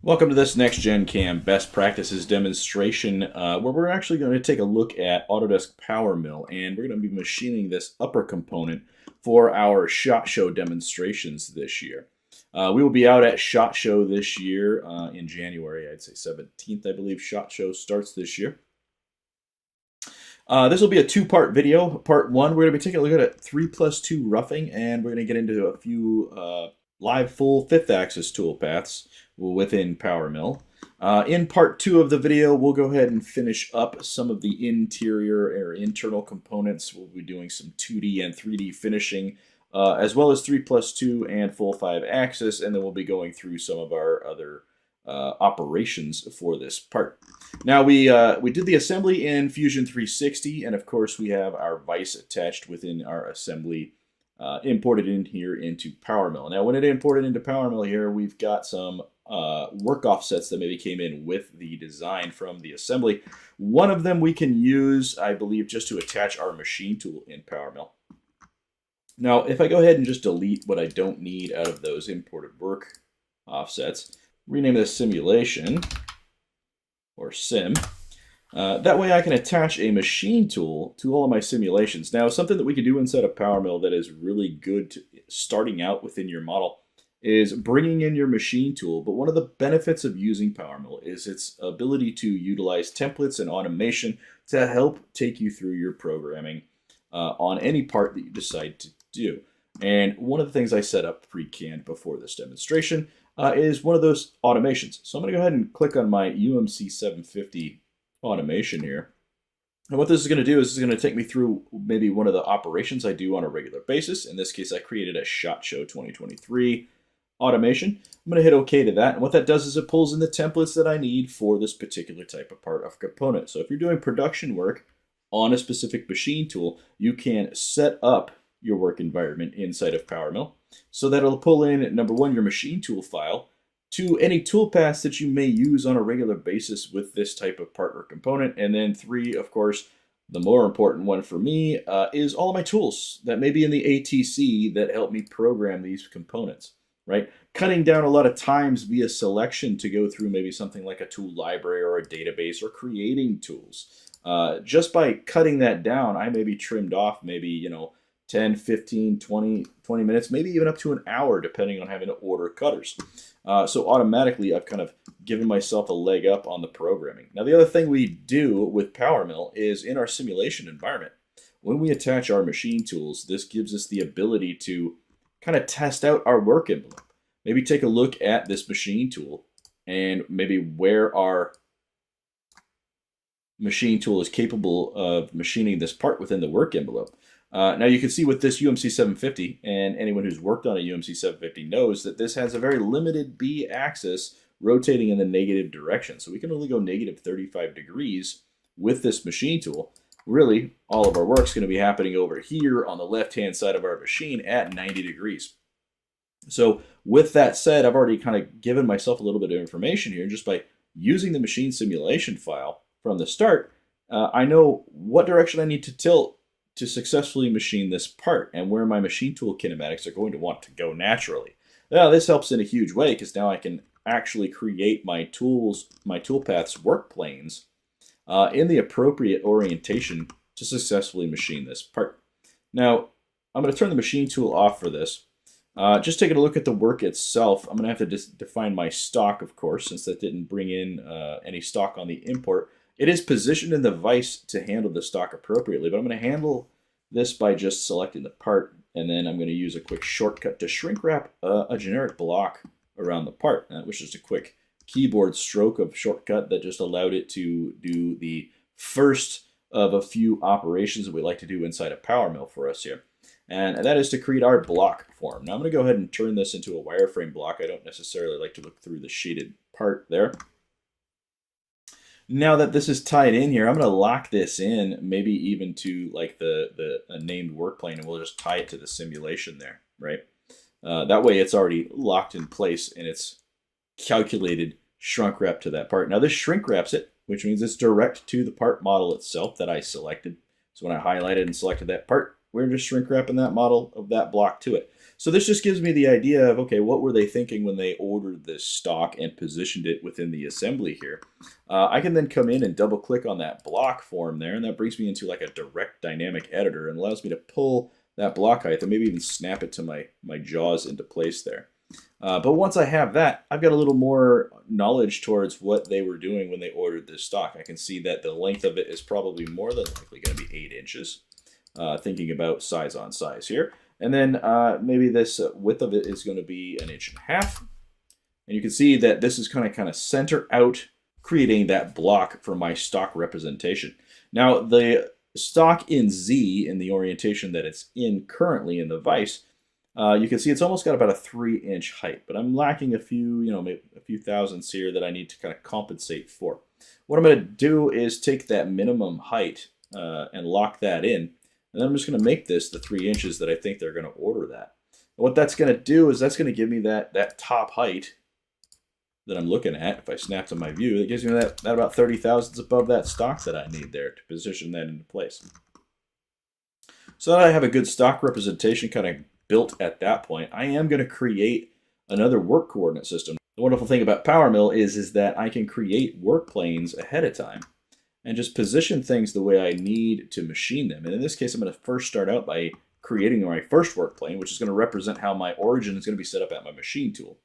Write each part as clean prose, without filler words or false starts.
Welcome to this NexGen Cam best practices demonstration where we're actually going to take a look at Autodesk PowerMill, and we're going to be machining this upper component for our ShotShow demonstrations this year. We will be out at ShotShow this year in January. I'd say 17th, I believe ShotShow starts this year. This will be a two-part video. Part one, we're going to be taking a look at 3+2 roughing, and we're going to get into a few live full fifth axis toolpaths within PowerMill. In part two of the video, we'll go ahead and finish up some of the interior or internal components. We'll be doing some 2D and 3D finishing, as well as 3+2 and full 5 axis, and then we'll be going through some of our other operations for this part. Now we did the assembly in Fusion 360, and of course we have our vise attached within our assembly imported in here into PowerMill. Now when it imported into PowerMill here, we've got some work offsets that maybe came in with the design from the assembly. One of them we can use, I believe, just to attach our machine tool in PowerMill. Now if I go ahead and just delete what I don't need out of those imported work offsets, rename this simulation or sim. That way I can attach a machine tool to all of my simulations. Now something that we can do inside of PowerMill that is really good starting out within your model is bringing in your machine tool. But one of the benefits of using PowerMill is its ability to utilize templates and automation to help take you through your programming on any part that you decide to do. And one of the things I set up pre-canned before this demonstration is one of those automations. So I'm going to go ahead and click on my UMC 750 automation here. And what this is going to do is it's going to take me through maybe one of the operations I do on a regular basis. In this case, I created a ShotShow 2023 automation. I'm going to hit OK to that. And what that does is it pulls in the templates that I need for this particular type of part of component. So if you're doing production work on a specific machine tool, you can set up your work environment inside of PowerMill so that it'll pull in, number one, your machine tool file to any toolpaths that you may use on a regular basis with this type of part or component. And then three, of course, the more important one for me is all of my tools that may be in the ATC that help me program these components, right? Cutting down a lot of times via selection to go through maybe something like a tool library or a database or creating tools. Just by cutting that down, I may be trimmed off maybe, 10, 15, 20 minutes, maybe even up to an hour, depending on having to order cutters. So automatically, I've kind of given myself a leg up on the programming. Now, the other thing we do with PowerMill is in our simulation environment, when we attach our machine tools, this gives us the ability to kind of test out our work envelope. Maybe take a look at this machine tool and maybe where our machine tool is capable of machining this part within the work envelope. Now you can see with this UMC 750, and anyone who's worked on a UMC 750 knows that this has a very limited B axis rotating in the negative direction. So we can only go negative 35 degrees with this machine tool. Really, all of our work's going to be happening over here on the left-hand side of our machine at 90 degrees. So with that said, I've already kind of given myself a little bit of information here just by using the machine simulation file from the start. I know what direction I need to tilt to successfully machine this part and where my machine tool kinematics are going to want to go naturally. Now, this helps in a huge way because now I can actually create my toolpath's work planes in the appropriate orientation to successfully machine this part. Now, I'm going to turn the machine tool off for this. Just taking a look at the work itself, I'm going to have to define my stock, of course, since that didn't bring in any stock on the import. It is positioned in the vise to handle the stock appropriately, but I'm going to handle this by just selecting the part, and then I'm going to use a quick shortcut to shrink wrap a generic block around the part, which is a quick keyboard stroke of shortcut that just allowed it to do the first of a few operations that we like to do inside of PowerMill for us here. And that is to create our block form. Now I'm going to go ahead and turn this into a wireframe block. I don't necessarily like to look through the shaded part there. Now that this is tied in here, I'm going to lock this in, maybe even to like the named work plane, and we'll just tie it to the simulation there, right? That way it's already locked in place and it's calculated shrunk wrap to that part. Now this shrink wraps it, which means it's direct to the part model itself that I selected. So when I highlighted and selected that part, we're just shrink wrapping that model of that block to it. So this just gives me the idea of, okay, what were they thinking when they ordered this stock and positioned it within the assembly here? I can then come in and double click on that block form there, and that brings me into like a direct dynamic editor and allows me to pull that block height and maybe even snap it to my jaws into place there. But once I have that, I've got a little more knowledge towards what they were doing when they ordered this stock. I can see that the length of it is probably more than likely going to be 8 inches, thinking about size on size here. And then maybe this width of it is going to be 1.5 inches. And you can see that this is kind of center out, creating that block for my stock representation. Now, the stock in Z, in the orientation that it's in currently in the vise, you can see it's almost got about a 3-inch height, but I'm lacking a few, maybe a few thousandths here that I need to kind of compensate for. What I'm going to do is take that minimum height and lock that in, and then I'm just going to make this the 3 inches that I think they're going to order that. And what that's going to do is that's going to give me that top height that I'm looking at. If I snap to my view, it gives me that about 30 thousandths above that stock that I need there to position that into place. So that I have a good stock representation kind of built at that point, I am going to create another work coordinate system. The wonderful thing about PowerMill is that I can create work planes ahead of time and just position things the way I need to machine them. And in this case, I'm going to first start out by creating my first work plane, which is going to represent how my origin is going to be set up at my machine tool.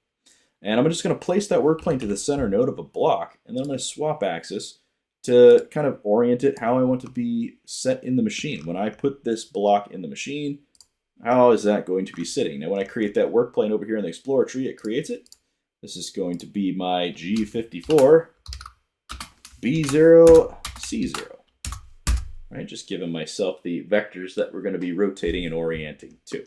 And I'm just going to place that work plane to the center node of a block, and then I'm going to swap axis to kind of orient it how I want to be set in the machine. When I put this block in the machine, how is that going to be sitting? Now, when I create that work plane over here in the Explorer tree, it creates it. This is going to be my G54, B0, C0. Right, just giving myself the vectors that we're going to be rotating and orienting to.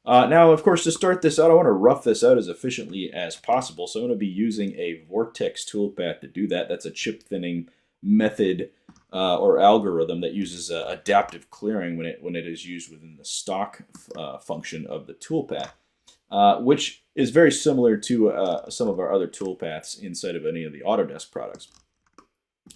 Now, of course, to start this out, I want to rough this out as efficiently as possible. So I'm going to be using a vortex toolpath to do that. That's a chip thinning method or algorithm that uses adaptive clearing when it is used within the stock function of the toolpath, which is very similar to some of our other toolpaths inside of any of the Autodesk products.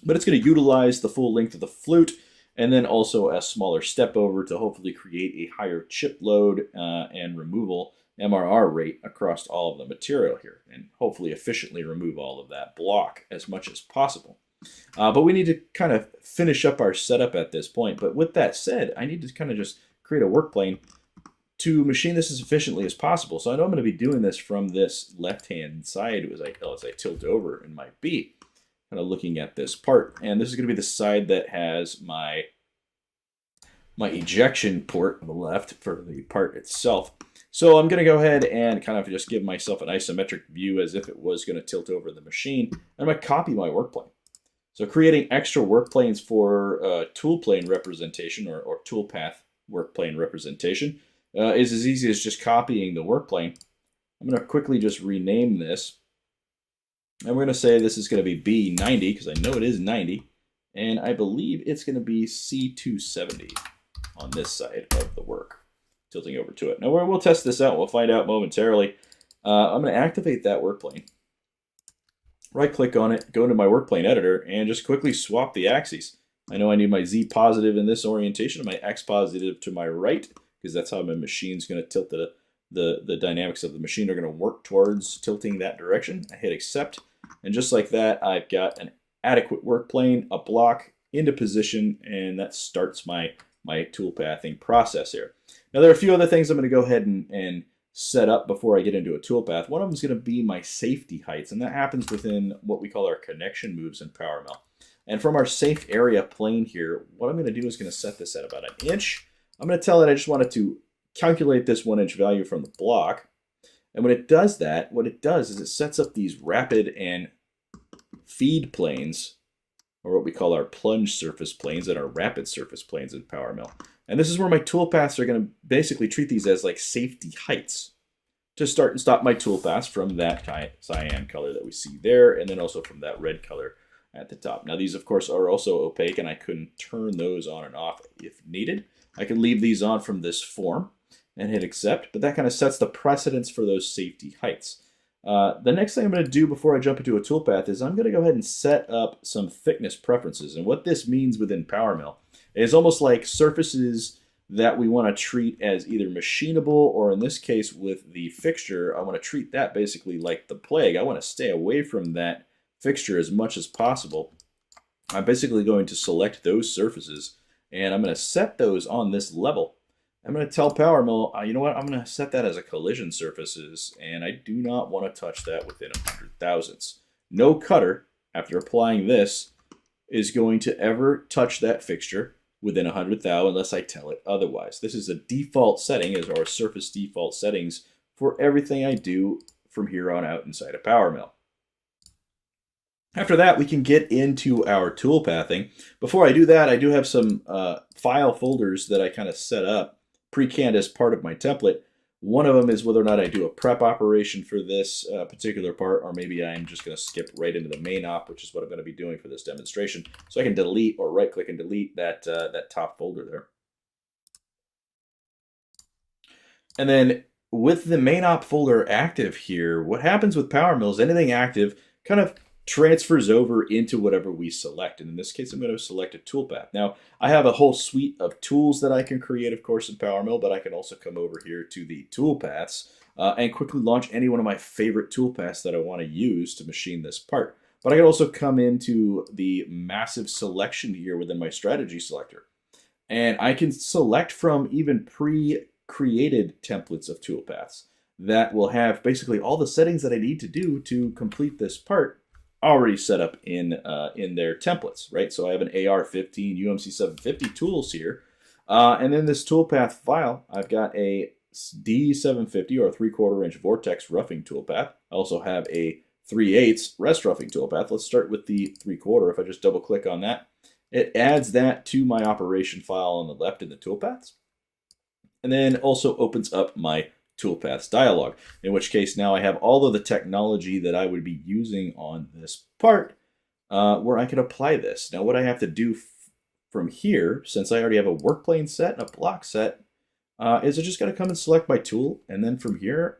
But it's going to utilize the full length of the flute and then also a smaller step over to hopefully create a higher chip load and removal MRR rate across all of the material here, and hopefully efficiently remove all of that block as much as possible. But we need to kind of finish up our setup at this point. But with that said, I need to kind of just create a work plane to machine this as efficiently as possible. So I know I'm going to be doing this from this left-hand side as I tilt over in my B, kind of looking at this part. And this is going to be the side that has my ejection port on the left for the part itself. So I'm going to go ahead and kind of just give myself an isometric view as if it was going to tilt over the machine. I'm going to copy my work plane. So creating extra work planes for tool plane representation or toolpath work plane representation is as easy as just copying the work plane. I'm going to quickly just rename this. And we're going to say this is going to be B90 because I know it is 90. And I believe it's going to be C270 on this side of the work, tilting over to it. Now we'll test this out. We'll find out momentarily. I'm going to activate that work plane. Right click on it, go into my work plane editor, and just quickly swap the axes. I know I need my Z positive in this orientation and my X positive to my right, because that's how my machine's going to tilt the dynamics of the machine are going to work towards tilting that direction. I hit accept, and just like that, I've got an adequate work plane, a block into position, and that starts my tool pathing process here. Now there are a few other things I'm going to go ahead and set up before I get into a toolpath. One of them is going to be my safety heights, and that happens within what we call our connection moves in PowerMill. And from our safe area plane here, what I'm going to do is going to set this at about 1 inch. I'm going to tell it I just wanted to calculate this 1 inch value from the block. And when it does that, what it does is it sets up these rapid and feed planes, or what we call our plunge surface planes and our rapid surface planes in PowerMill. And this is where my toolpaths are going to basically treat these as like safety heights to start and stop my toolpaths from that cyan color that we see there, and then also from that red color at the top. Now these of course are also opaque, and I couldn't turn those on and off if needed. I can leave these on from this form and hit accept, but that kind of sets the precedence for those safety heights. The next thing I'm going to do before I jump into a toolpath is I'm going to go ahead and set up some thickness preferences. And what this means within PowerMill is almost like surfaces that we want to treat as either machinable, or in this case with the fixture, I want to treat that basically like the plague. I want to stay away from that fixture as much as possible. I'm basically going to select those surfaces, and I'm going to set those on this level. I'm going to tell PowerMill, you know what, I'm going to set that as a collision surfaces, and I do not want to touch that within 100 thousandths. No cutter, after applying this, is going to ever touch that fixture within 100 thou unless I tell it otherwise. This is a default setting, as our surface default settings for everything I do from here on out inside of PowerMill. After that, we can get into our toolpathing. Before I do that, I do have some file folders that I kind of set up, pre-canned as part of my template. One of them is whether or not I do a prep operation for this particular part, or maybe I'm just going to skip right into the main op, which is what I'm going to be doing for this demonstration. So I can delete or right-click and delete that, that top folder there. And then with the main op folder active here, what happens with PowerMill is anything active kind of transfers over into whatever we select. And in this case, I'm going to select a toolpath. Now, I have a whole suite of tools that I can create, of course, in PowerMill, but I can also come over here to the toolpaths and quickly launch any one of my favorite toolpaths that I want to use to machine this part. But I can also come into the massive selection here within my strategy selector. And I can select from even pre-created templates of toolpaths that will have basically all the settings that I need to do to complete this part already set up in their templates, right? So I have an AR-15 UMC 750 tools here. And then this toolpath file, I've got a D750 or a 3/4 inch vortex roughing toolpath. I also have a 3/8 rest roughing toolpath. Let's start with the 3/4. If I just double click on that, it adds that to my operation file on the left in the toolpaths. And then also opens up my toolpaths dialog, in which case now I have all of the technology that I would be using on this part where I could apply this. Now what I have to do from here, since I already have a work plane set and a block set, is I just got to come and select my tool, and then from here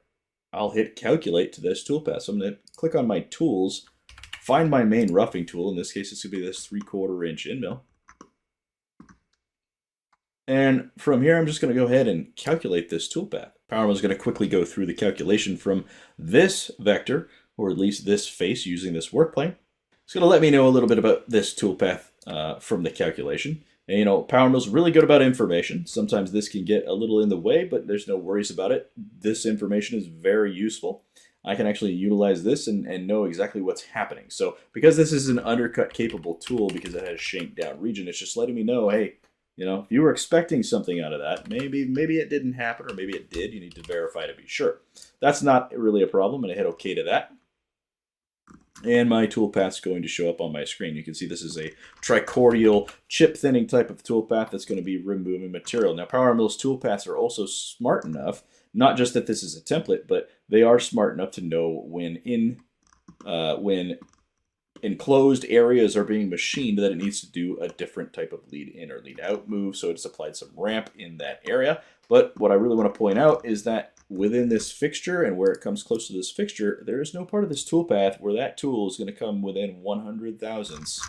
I'll hit calculate to this toolpath. So I'm going to click on my tools, find my main roughing tool. In this case it's going to be this 3/4 inch end mill. And from here, I'm just going to go ahead and calculate this toolpath. PowerMill is going to quickly go through the calculation from this vector, or at least this face using this work plane. It's going to let me know a little bit about this toolpath from the calculation. And, you know, PowerMill is really good about information. Sometimes this can get a little in the way, but there's no worries about it. This information is very useful. I can actually utilize this and know exactly what's happening. So because this is an undercut capable tool, because it has shanked down region, it's just letting me know, hey, you know, if you were expecting something out of that, maybe it didn't happen, or maybe it did. You need to verify to be sure. That's not really a problem. I'm going to hit OK to that. And my toolpath's going to show up on my screen. You can see this is a tricordial chip thinning type of toolpath that's going to be removing material. Now, PowerMill's toolpaths are also smart enough, not just that this is a template, but they are smart enough to know when enclosed areas are being machined that it needs to do a different type of lead in or lead out move. So it's applied some ramp in that area. But what I really want to point out is that within this fixture and where it comes close to this fixture, there is no part of this toolpath where that tool is going to come within 100 thousandths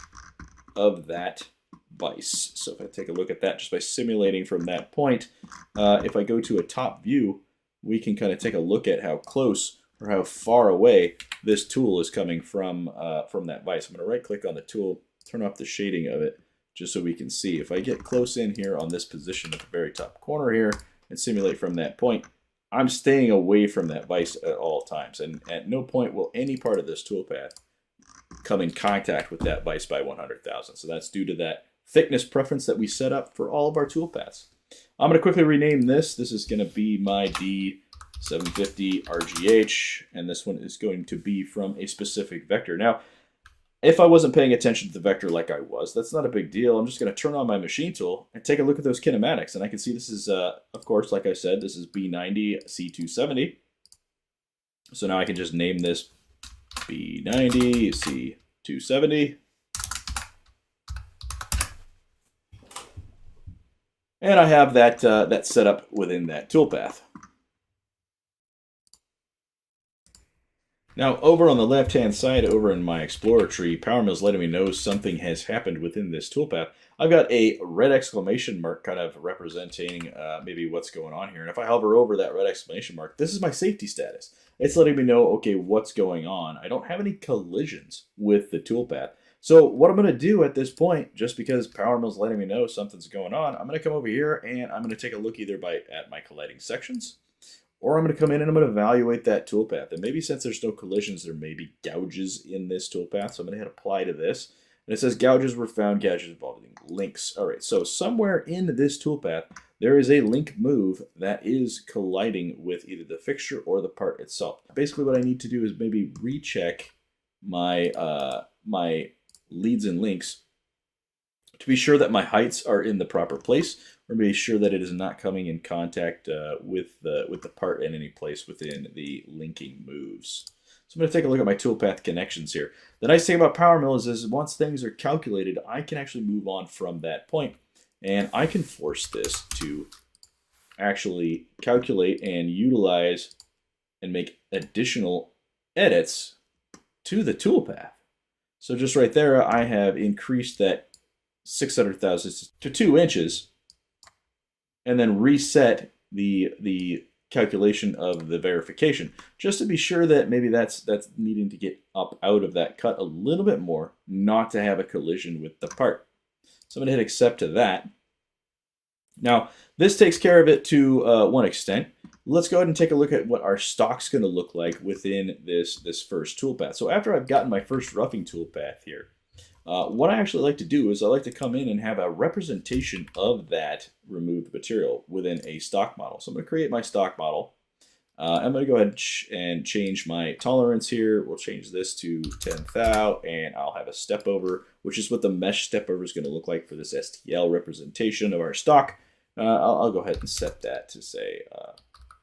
of that vise. So if I take a look at that just by simulating from that point, if I go to a top view, we can kind of take a look at how close or how far away this tool is coming from that vise. I'm going to right click on the tool, turn off the shading of it, just so we can see. If I get close in here on this position at the very top corner here and simulate from that point, I'm staying away from that vise at all times. And at no point will any part of this toolpath come in contact with that vise by 100,000. So that's due to that thickness preference that we set up for all of our toolpaths. I'm going to quickly rename this. This is going to be my D750 RGH, and this one is going to be from a specific vector. Now, if I wasn't paying attention to the vector like I was, that's not a big deal. I'm just going to turn on my machine tool and take a look at those kinematics, and I can see this is, of course, like I said, this is B90 C270. So now I can just name this B90 C270. And I have that, that set up within that toolpath. Now, over on the left-hand side, over in my Explorer tree, PowerMill is letting me know something has happened within this toolpath. I've got a red exclamation mark kind of representing maybe what's going on here. And if I hover over that red exclamation mark, this is my safety status. It's letting me know, okay, what's going on. I don't have any collisions with the toolpath. So what I'm going to do at this point, just because PowerMill is letting me know something's going on, I'm going to come over here and I'm going to take a look either at my colliding sections, or I'm going to come in and I'm going to evaluate that toolpath. And maybe since there's no collisions, there may be gouges in this toolpath. So I'm going to hit apply to this. And it says gouges were found, gouges involving links. All right, so somewhere in this toolpath, there is a link move that is colliding with either the fixture or the part itself. Basically what I need to do is maybe recheck my, my leads and links to be sure that my heights are in the proper place, or be sure that it is not coming in contact with the part in any place within the linking moves. So I'm going to take a look at my toolpath connections here. The nice thing about PowerMill is once things are calculated, I can actually move on from that point, and I can force this to actually calculate and utilize and make additional edits to the toolpath. So just right there, I have increased that 600 thousandths to 2 inches, and then reset the calculation of the verification, just to be sure that maybe that's needing to get up out of that cut a little bit more, not to have a collision with the part. So I'm going to hit accept to that. Now, this takes care of it to one extent. Let's go ahead and take a look at what our stock's going to look like within this first toolpath. So after I've gotten my first roughing toolpath here, what I actually like to do is I like to come in and have a representation of that removed material within a stock model. So I'm going to create my stock model. I'm going to go ahead and change my tolerance here. We'll change this to 10 thou, and I'll have a step over, which is what the mesh step over is going to look like for this STL representation of our stock. I'll go ahead and set that to say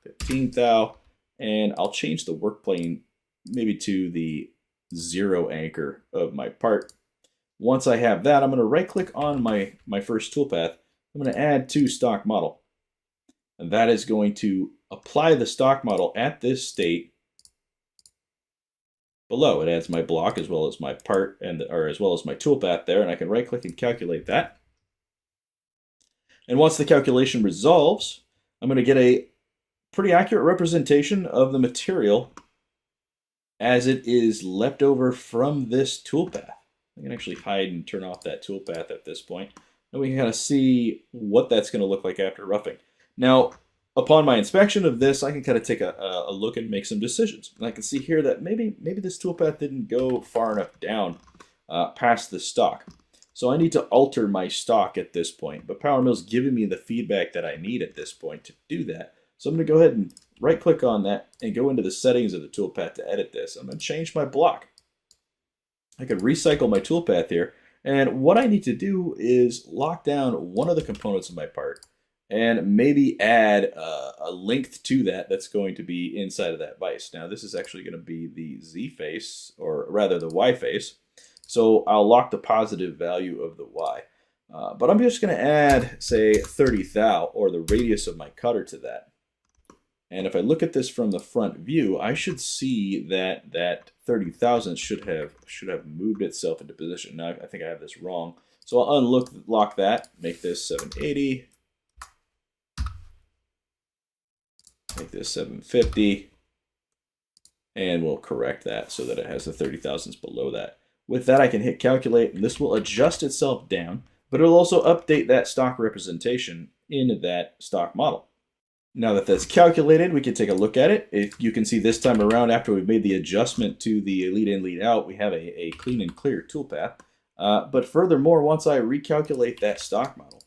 15 thou, and I'll change the work plane maybe to the 0 anchor of my part. Once I have that, I'm going to right click on my first toolpath. I'm going to add to stock model. And that is going to apply the stock model at this state below. It adds my block as well as my part, or as well as my toolpath there, and I can right click and calculate that. And once the calculation resolves, I'm going to get a pretty accurate representation of the material as it is left over from this toolpath. I can actually hide and turn off that toolpath at this point, and we can kind of see what that's going to look like after roughing. Now, upon my inspection of this, I can kind of take a look and make some decisions. And I can see here that maybe this toolpath didn't go far enough down past the stock. So I need to alter my stock at this point, but PowerMill's giving me the feedback that I need at this point to do that. So I'm going to go ahead and right click on that and go into the settings of the toolpath to edit this. I'm going to change my block. I could recycle my toolpath here, and what I need to do is lock down one of the components of my part and maybe add a length to that that's going to be inside of that vise. Now this is actually going to be the Z face, or rather the Y face, so I'll lock the positive value of the Y. But I'm just going to add, say, 30 thou, or the radius of my cutter to that. And if I look at this from the front view, I should see that that 30 thousandths should have moved itself into position. Now I think I have this wrong, so I'll unlock that, make this 780, make this 750, and we'll correct that so that it has the 30 thousandths below that. With that, I can hit calculate, and this will adjust itself down, but it'll also update that stock representation in that stock model. Now that that's calculated, we can take a look at it. You can see this time around, after we've made the adjustment to the lead in, lead out, we have a clean and clear toolpath. But furthermore, once I recalculate that stock model,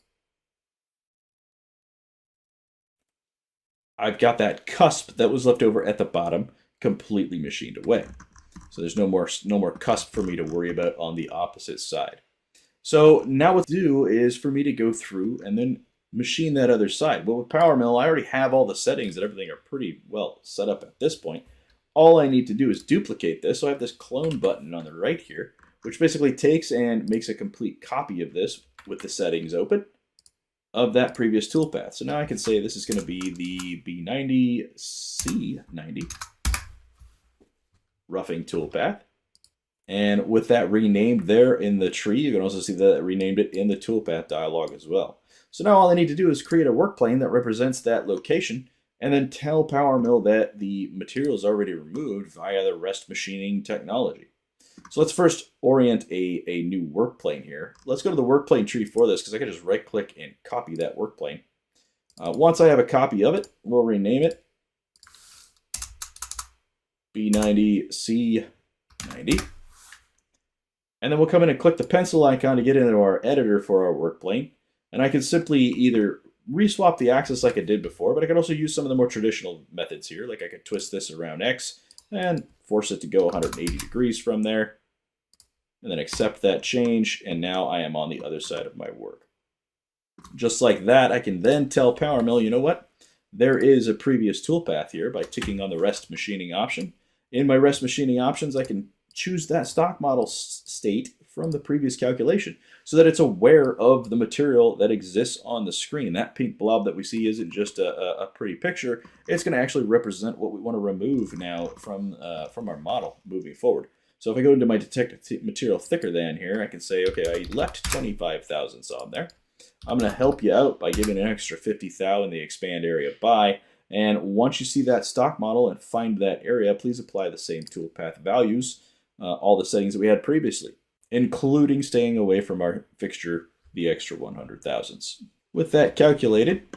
I've got that cusp that was left over at the bottom completely machined away. So there's no more cusp for me to worry about on the opposite side. So now what to do is for me to go through and then machine that other side. Well, with PowerMill, I already have all the settings and everything are pretty well set up at this point. All I need to do is duplicate this. So I have this clone button on the right here, which basically takes and makes a complete copy of this with the settings open of that previous toolpath. So now I can say this is going to be the B90C90. roughing toolpath. And with that renamed there in the tree, you can also see that it renamed it in the toolpath dialog as well. So now all I need to do is create a work plane that represents that location and then tell PowerMill that the material is already removed via the rest machining technology. So let's first orient a new work plane here. Let's go to the work plane tree for this because I can just right click and copy that work plane. Once I have a copy of it, we'll rename it B90C90. And then we'll come in and click the pencil icon to get into our editor for our work plane. And I can simply either reswap the axis like I did before, but I can also use some of the more traditional methods here. Like I could twist this around X and force it to go 180 degrees from there. And then accept that change. And now I am on the other side of my work. Just like that, I can then tell PowerMill, you know what? There is a previous toolpath here by ticking on the rest machining option. In my rest machining options, I can choose that stock model state from the previous calculation so that it's aware of the material that exists on the screen. That pink blob that we see isn't just a pretty picture. It's going to actually represent what we want to remove now from our model moving forward. So if I go into my detect material thicker than here, I can say, okay, I left 25 thousandths on there. I'm going to help you out by giving an extra 50 thou in the expand area by. And once you see that stock model and find that area, please apply the same toolpath values, all the settings that we had previously, including staying away from our fixture, the extra 100 thousandths. With that calculated,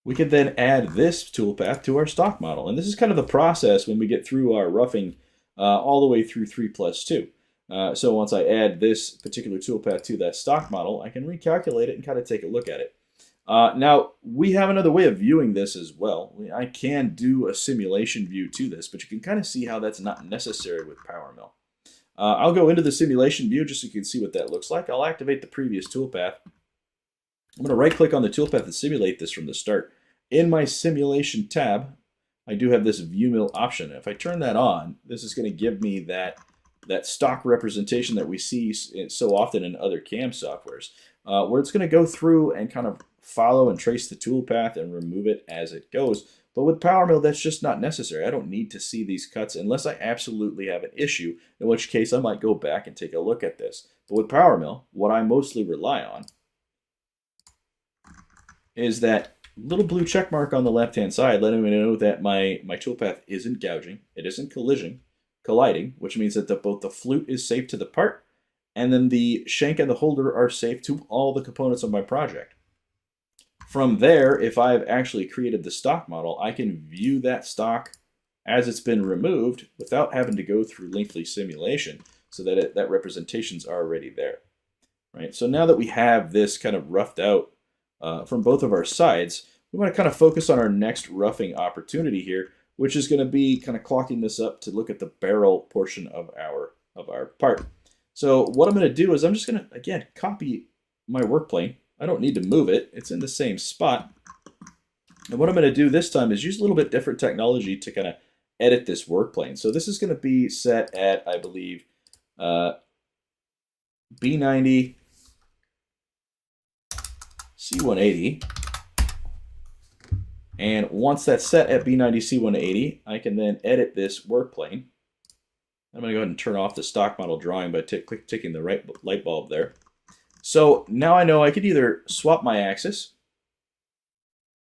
we can then add this toolpath to our stock model. And this is kind of the process when we get through our roughing all the way through 3+2. So once I add this particular toolpath to that stock model, I can recalculate it and kind of take a look at it. Now, we have another way of viewing this as well. I can do a simulation view to this, but you can kind of see how that's not necessary with PowerMill. I'll go into the simulation view just so you can see what that looks like. I'll activate the previous toolpath. I'm going to right-click on the toolpath and simulate this from the start. In my simulation tab, I do have this view mill option. If I turn that on, this is going to give me that stock representation that we see so often in other CAM softwares, where it's going to go through and kind of follow and trace the toolpath and remove it as it goes. But with PowerMill, that's just not necessary. I don't need to see these cuts unless I absolutely have an issue, in which case I might go back and take a look at this. But with PowerMill, what I mostly rely on is that little blue check mark on the left-hand side, letting me know that my toolpath isn't gouging, it isn't colliding, which means that both the flute is safe to the part, and then the shank and the holder are safe to all the components of my project. From there, if I've actually created the stock model, I can view that stock as it's been removed without having to go through lengthy simulation, so that that representation's already there. Right? So now that we have this kind of roughed out from both of our sides, we want to kind of focus on our next roughing opportunity here, which is going to be kind of clocking this up to look at the barrel portion of our part. So what I'm going to do is I'm just going to, again, copy my work plane. I don't need to move it. It's in the same spot. And what I'm going to do this time is use a little bit different technology to kind of edit this work plane. So this is going to be set at, I believe, B90 C180. And once that's set at B90 C180, I can then edit this work plane. I'm going to go ahead and turn off the stock model drawing by ticking the right light bulb there. So now I know I could either swap my axis,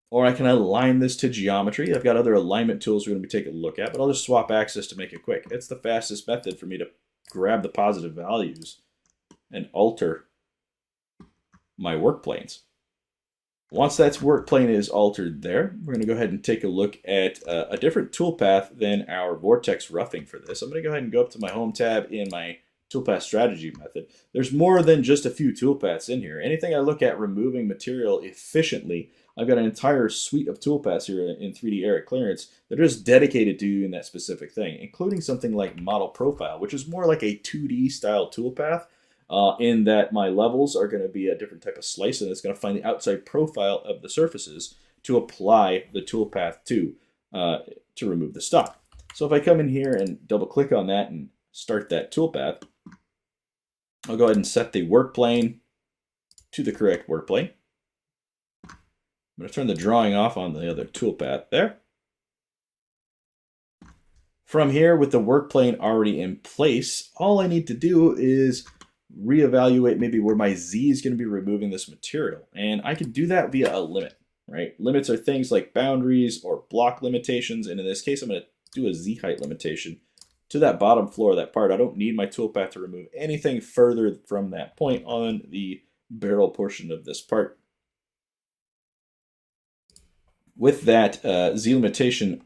or I can align this to geometry. I've got other alignment tools we're going to be taking a look at, but I'll just swap axis to make it quick. It's the fastest method for me to grab the positive values and alter my work planes. Once that work plane is altered there, we're going to go ahead and take a look at a different toolpath than our vortex roughing for this. I'm going to go ahead and go up to my home tab in my toolpath strategy method. There's more than just a few toolpaths in here. Anything I look at removing material efficiently, I've got an entire suite of toolpaths here in 3D area clearance that are just dedicated to doing that specific thing, including something like model profile, which is more like a 2D style toolpath. In that my levels are going to be a different type of slice, and it's going to find the outside profile of the surfaces to apply the toolpath to remove the stock. So if I come in here and double click on that and start that toolpath, I'll go ahead and set the work plane to the correct work plane. I'm going to turn the drawing off on the other toolpath there. From here, with the work plane already in place, all I need to do is reevaluate maybe where my Z is going to be removing this material. And I can do that via a limit, right? Limits are things like boundaries or block limitations. And in this case, I'm going to do a Z height limitation to that bottom floor of that part. I don't need my toolpath to remove anything further from that point on the barrel portion of this part. With that Z limitation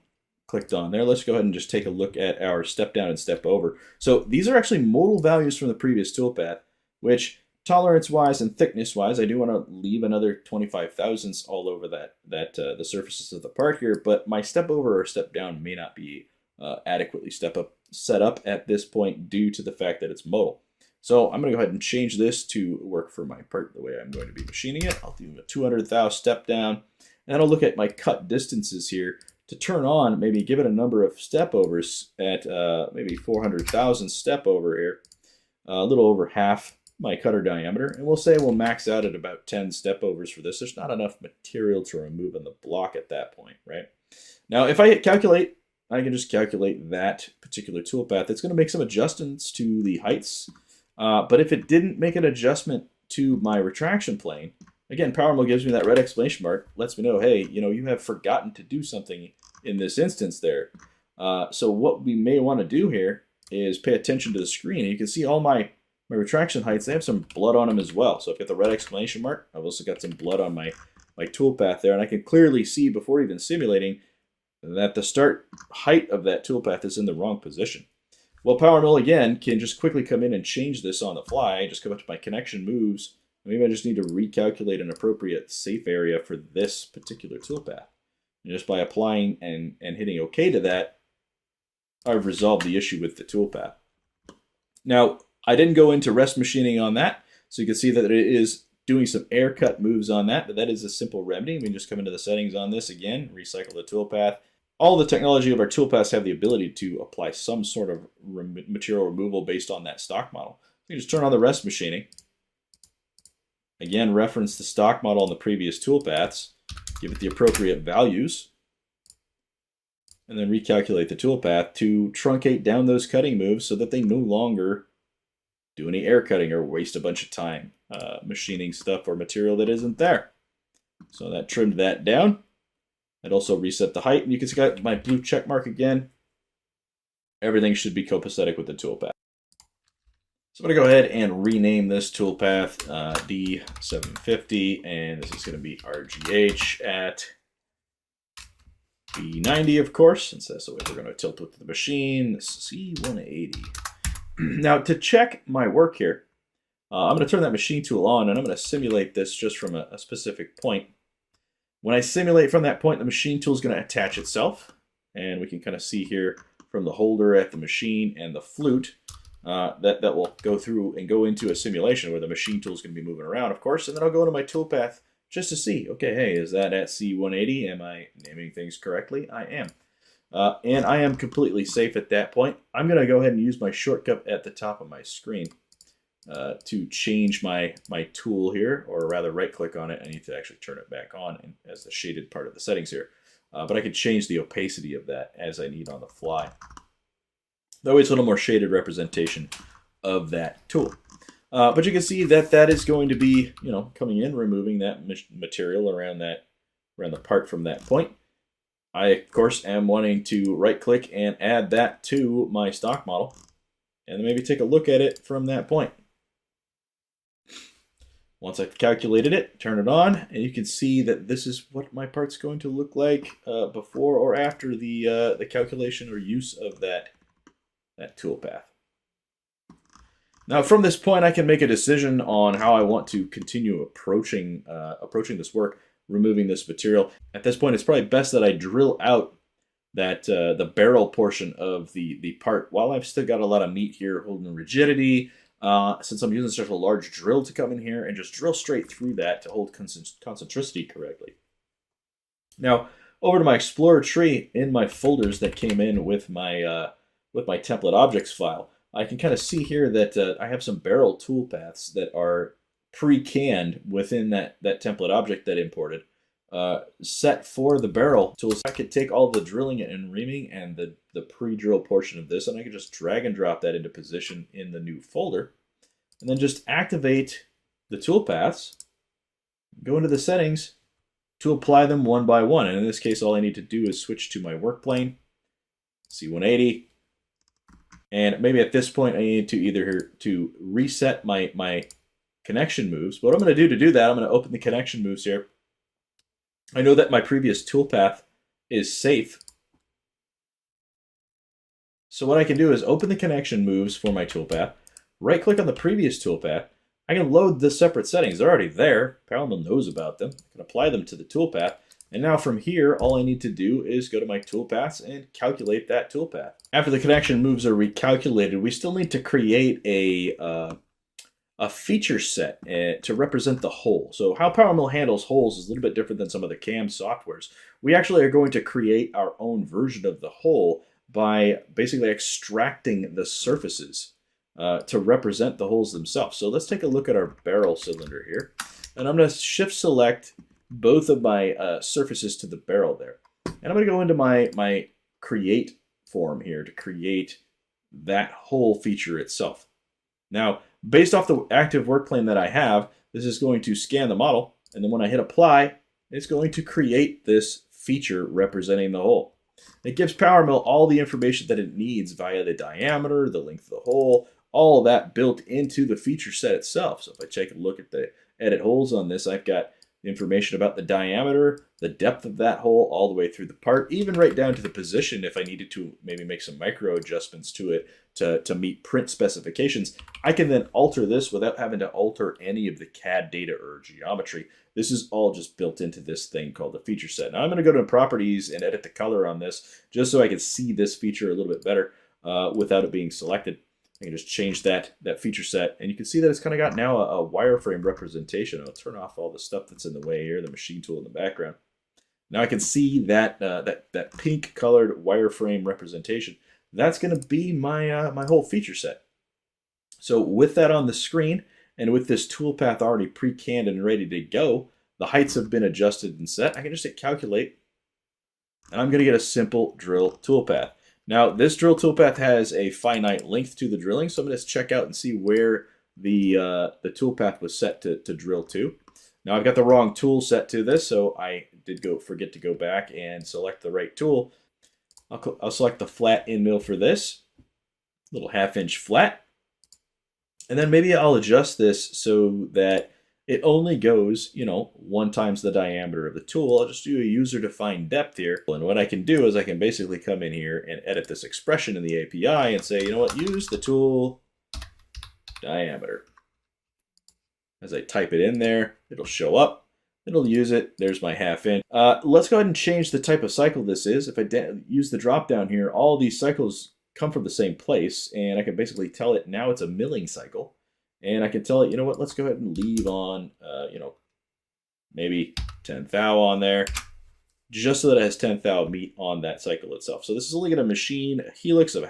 clicked on there, let's go ahead and just take a look at our step down and step over. So these are actually modal values from the previous toolpath, which tolerance-wise and thickness-wise, I do want to leave another 25 thousandths all over the surfaces of the part here, but my step over or step down may not be adequately set up at this point due to the fact that it's modal. So I'm going to go ahead and change this to work for my part the way I'm going to be machining it. I'll do a 200 thou step down, and I'll look at my cut distances here to turn on, maybe give it a number of step overs at maybe 400,000 step over here, a little over half my cutter diameter, and we'll say we'll max out at about 10 step overs for this. There's not enough material to remove in the block at that point, right? Now, if I hit calculate, I can just calculate that particular toolpath. It's going to make some adjustments to the heights, but if it didn't make an adjustment to my retraction plane, again, PowerMill gives me that red exclamation mark, lets me know, hey, you have forgotten to do something in this instance there. So what we may want to do here is pay attention to the screen. And you can see all my retraction heights, they have some blood on them as well. So I've got the red exclamation mark. I've also got some blood on my toolpath there. And I can clearly see before even simulating that the start height of that toolpath is in the wrong position. Well, PowerMill, again, can just quickly come in and change this on the fly. Just come up to my connection moves. Maybe I just need to recalculate an appropriate safe area for this particular toolpath. And just by applying and hitting OK to that, I've resolved the issue with the toolpath. Now, I didn't go into rest machining on that, so you can see that it is doing some air cut moves on that, but that is a simple remedy. We can just come into the settings on this again, recycle the toolpath. All the technology of our toolpaths have the ability to apply some sort of material removal based on that stock model. You can just turn on the rest machining. Again, reference the stock model on the previous toolpaths, give it the appropriate values, and then recalculate the toolpath to truncate down those cutting moves so that they no longer do any air cutting or waste a bunch of time machining stuff or material that isn't there. So that trimmed that down. I'd also reset the height, and you can see my blue check mark again. Everything should be copacetic with the toolpath. So I'm going to go ahead and rename this toolpath D750, and this is going to be RGH at B90, of course, since that's the way we're going to tilt with the machine. C180. Now, to check my work here, I'm going to turn that machine tool on, and I'm going to simulate this just from a specific point. When I simulate from that point, the machine tool is going to attach itself, and we can kind of see here from the holder at the machine and the flute that will go through and go into a simulation where the machine tool is going to be moving around, of course, and then I'll go into my toolpath just to see, okay, hey, is that at C180? Am I naming things correctly? I am. And I am completely safe at that point. I'm going to go ahead and use my shortcut at the top of my screen to change my tool here, or rather right-click on it. I need to actually turn it back on as the shaded part of the settings here. But I can change the opacity of that as I need on the fly. That way it's a little more shaded representation of that tool. But you can see that that is going to be, coming in, removing that material around the part from that point. I, of course, am wanting to right-click and add that to my stock model, and then maybe take a look at it from that point. Once I've calculated it, turn it on, and you can see that this is what my part's going to look like before or after the calculation or use of that toolpath. Now, from this point, I can make a decision on how I want to continue approaching this work, removing this material. At this point, it's probably best that I drill out that the barrel portion of the part while I've still got a lot of meat here holding rigidity. Since I'm using such a large drill to come in here and just drill straight through that to hold concentricity correctly. Now, over to my Explorer tree in my folders that came in with my template objects file, I can kind of see here that I have some barrel toolpaths that are pre-canned within that template object that imported. set for the barrel tool. So I could take all the drilling and reaming and the pre-drill portion of this, and I could just drag and drop that into position in the new folder, and then just activate the toolpaths, go into the settings to apply them one by one. And in this case, all I need to do is switch to my work plane, C180, and maybe at this point I need to either to reset my connection moves. But what I'm going to do that, I'm going to open the connection moves here. I know that my previous toolpath is safe. So what I can do is open the connection moves for my toolpath, right click on the previous toolpath. I can load the separate settings. They're already there. PowerMill knows about them. I can apply them to the toolpath. And now from here, all I need to do is go to my toolpaths and calculate that toolpath. After the connection moves are recalculated, we still need to create a feature set to represent the hole. So how PowerMill handles holes is a little bit different than some of the CAM softwares. We actually are going to create our own version of the hole by basically extracting the surfaces to represent the holes themselves. So let's take a look at our barrel cylinder here. And I'm going to shift select both of my surfaces to the barrel there. And I'm going to go into my create form here to create that hole feature itself. Now, based off the active work plane that I have, this is going to scan the model, and then when I hit apply, it's going to create this feature representing the hole. It gives PowerMill all the information that it needs via the diameter, the length of the hole, all of that built into the feature set itself. So if I take a look at the edit holes on this, I've got information about the diameter, the depth of that hole, all the way through the part, even right down to the position if I needed to maybe make some micro adjustments to it to meet print specifications. I can then alter this without having to alter any of the CAD data or geometry. This is all just built into this thing called the feature set. Now I'm going to go to properties and edit the color on this just so I can see this feature a little bit better without it being selected. I can just change that feature set, and you can see that it's kind of got now a wireframe representation. I'll turn off all the stuff that's in the way here, the machine tool in the background. Now I can see that that pink colored wireframe representation. That's going to be my my whole feature set. So with that on the screen, and with this toolpath already pre-canned and ready to go, the heights have been adjusted and set. I can just hit calculate, and I'm going to get a simple drill toolpath. Now, this drill toolpath has a finite length to the drilling, so I'm going to check out and see where the toolpath was set to drill to. Now, I've got the wrong tool set to this, so I did forget to go back and select the right tool. I'll select the flat end mill for this, little 1/2 inch flat. And then maybe I'll adjust this so that it only goes, 1 times the diameter of the tool. I'll just do a user-defined depth here. And what I can do is I can basically come in here and edit this expression in the API and say, use the tool diameter. As I type it in there, it'll show up. It'll use it. There's my 1/2 inch. Let's go ahead and change the type of cycle this is. If I use the drop down here, all these cycles come from the same place, and I can basically tell it now it's a milling cycle. And I can tell it, let's go ahead and leave on, maybe 10 thou on there, just so that it has 10 thou meat on that cycle itself. So this is only going to machine a helix of a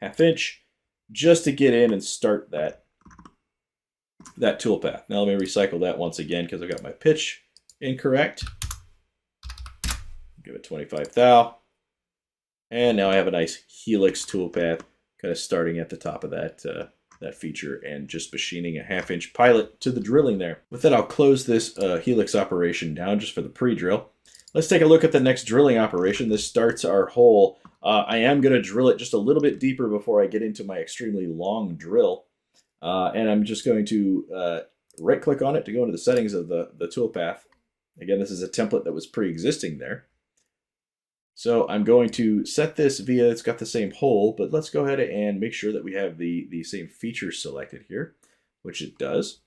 half inch just to get in and start that toolpath. Now let me recycle that once again because I got my pitch incorrect. Give it 25 thou. And now I have a nice helix toolpath kind of starting at the top of that feature and just machining a 1/2 inch pilot to the drilling there. With that, I'll close this helix operation down just for the pre-drill. Let's take a look at the next drilling operation. This starts our hole. I am going to drill it just a little bit deeper before I get into my extremely long drill. And I'm just going to right-click on it to go into the settings of the toolpath. Again, this is a template that was pre-existing there. So I'm going to set this via, it's got the same hole, but let's go ahead and make sure that we have the same features selected here, which it does.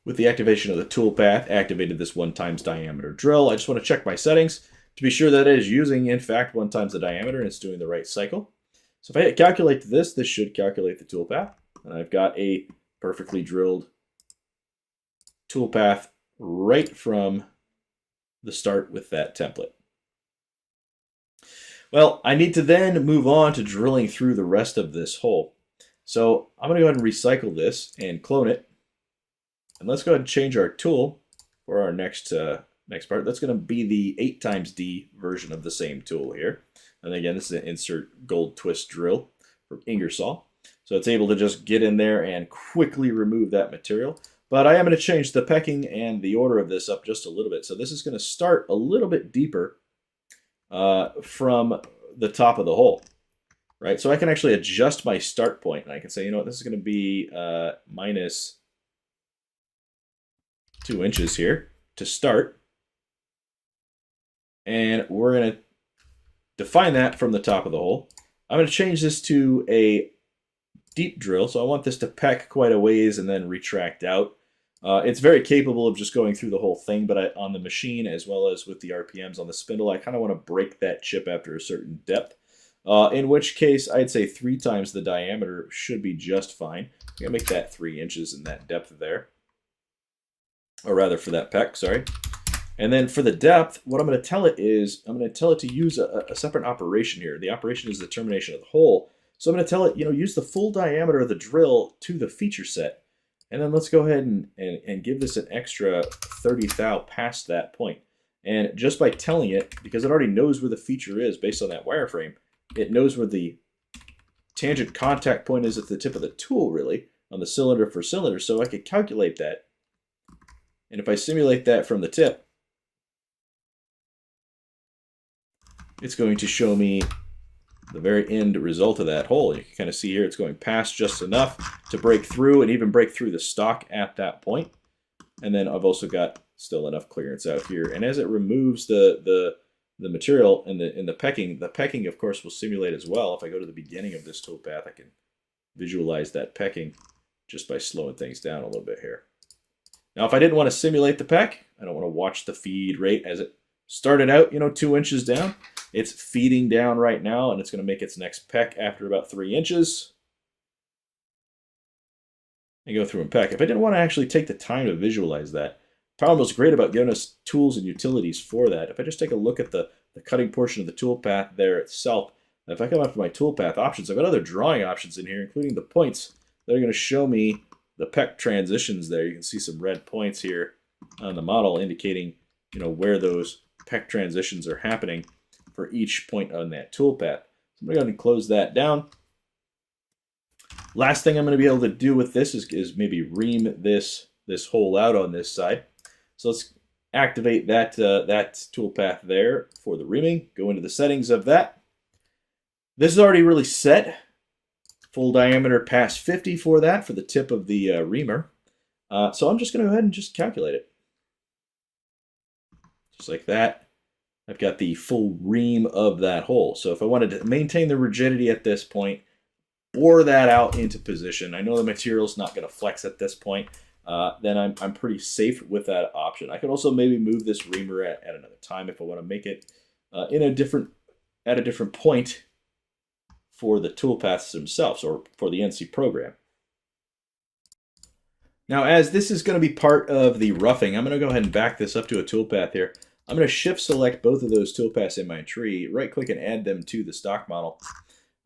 With the activation of the toolpath, activated this 1 times diameter drill. I just want to check my settings to be sure that it is using, in fact, 1 times the diameter and it's doing the right cycle. So if I hit calculate this should calculate the toolpath. And I've got a perfectly drilled toolpath right from the start with that template. Well, I need to then move on to drilling through the rest of this hole. So I'm going to go ahead and recycle this and clone it. And let's go ahead and change our tool for our next next part. That's going to be the 8x D version of the same tool here. And again, this is an insert gold twist drill from Ingersoll. So it's able to just get in there and quickly remove that material. But I am going to change the pecking and the order of this up just a little bit. So this is going to start a little bit deeper from the top of the hole. Right, so I can actually adjust my start point, and I can say, you know what, this is going to be minus 2 inches here to start. And we're going to define that from the top of the hole. I'm going to change this to a deep drill, so I want this to peck quite a ways and then retract out. It's very capable of just going through the whole thing, but on the machine, as well as with the RPMs on the spindle, I kind of want to break that chip after a certain depth. In which case, I'd say 3 times the diameter should be just fine. I'm going to make that 3 inches in that depth there. Or rather, for that peck, sorry. And then for the depth, what I'm going to tell it is, I'm going to tell it to use a separate operation here. The operation is the termination of the hole. So I'm going to tell it, use the full diameter of the drill to the feature set. And then let's go ahead and give this an extra 30 thou past that point. And just by telling it, because it already knows where the feature is based on that wireframe, it knows where the tangent contact point is at the tip of the tool, really, on the cylinder for cylinder, so I could calculate that. And if I simulate that from the tip, it's going to show me the very end result of that hole. You can kind of see here it's going past just enough to break through and even break through the stock at that point. And then I've also got still enough clearance out here. And as it removes the material and the pecking of course will simulate as well. If I go to the beginning of this toolpath, I can visualize that pecking just by slowing things down a little bit here. Now if I didn't want to simulate the peck, I don't want to watch the feed rate as it started out 2 inches down. It's feeding down right now, and it's going to make its next peck after about 3 inches. And go through and peck. If I didn't want to actually take the time to visualize that, PowerMill is great about giving us tools and utilities for that. If I just take a look at the cutting portion of the toolpath there itself, if I come up to my toolpath options, I've got other drawing options in here, including the points that are going to show me the peck transitions there. You can see some red points here on the model indicating where those peck transitions are happening for each point on that toolpath. So I'm going to go ahead and close that down. Last thing I'm going to be able to do with this is maybe ream this hole out on this side. So let's activate that toolpath there for the reaming. Go into the settings of that. This is already really set. Full diameter past 50 for that, for the tip of the reamer. So I'm just going to go ahead and just calculate it. Just like that. I've got the full ream of that hole. So if I wanted to maintain the rigidity at this point, bore that out into position. I know the material's not going to flex at this point. Then I'm pretty safe with that option. I could also maybe move this reamer at another time if I want to make it at a different point for the toolpaths themselves or for the NC program. Now, as this is going to be part of the roughing, I'm going to go ahead and back this up to a toolpath here. I'm going to shift select both of those toolpaths in my tree, right click and add them to the stock model.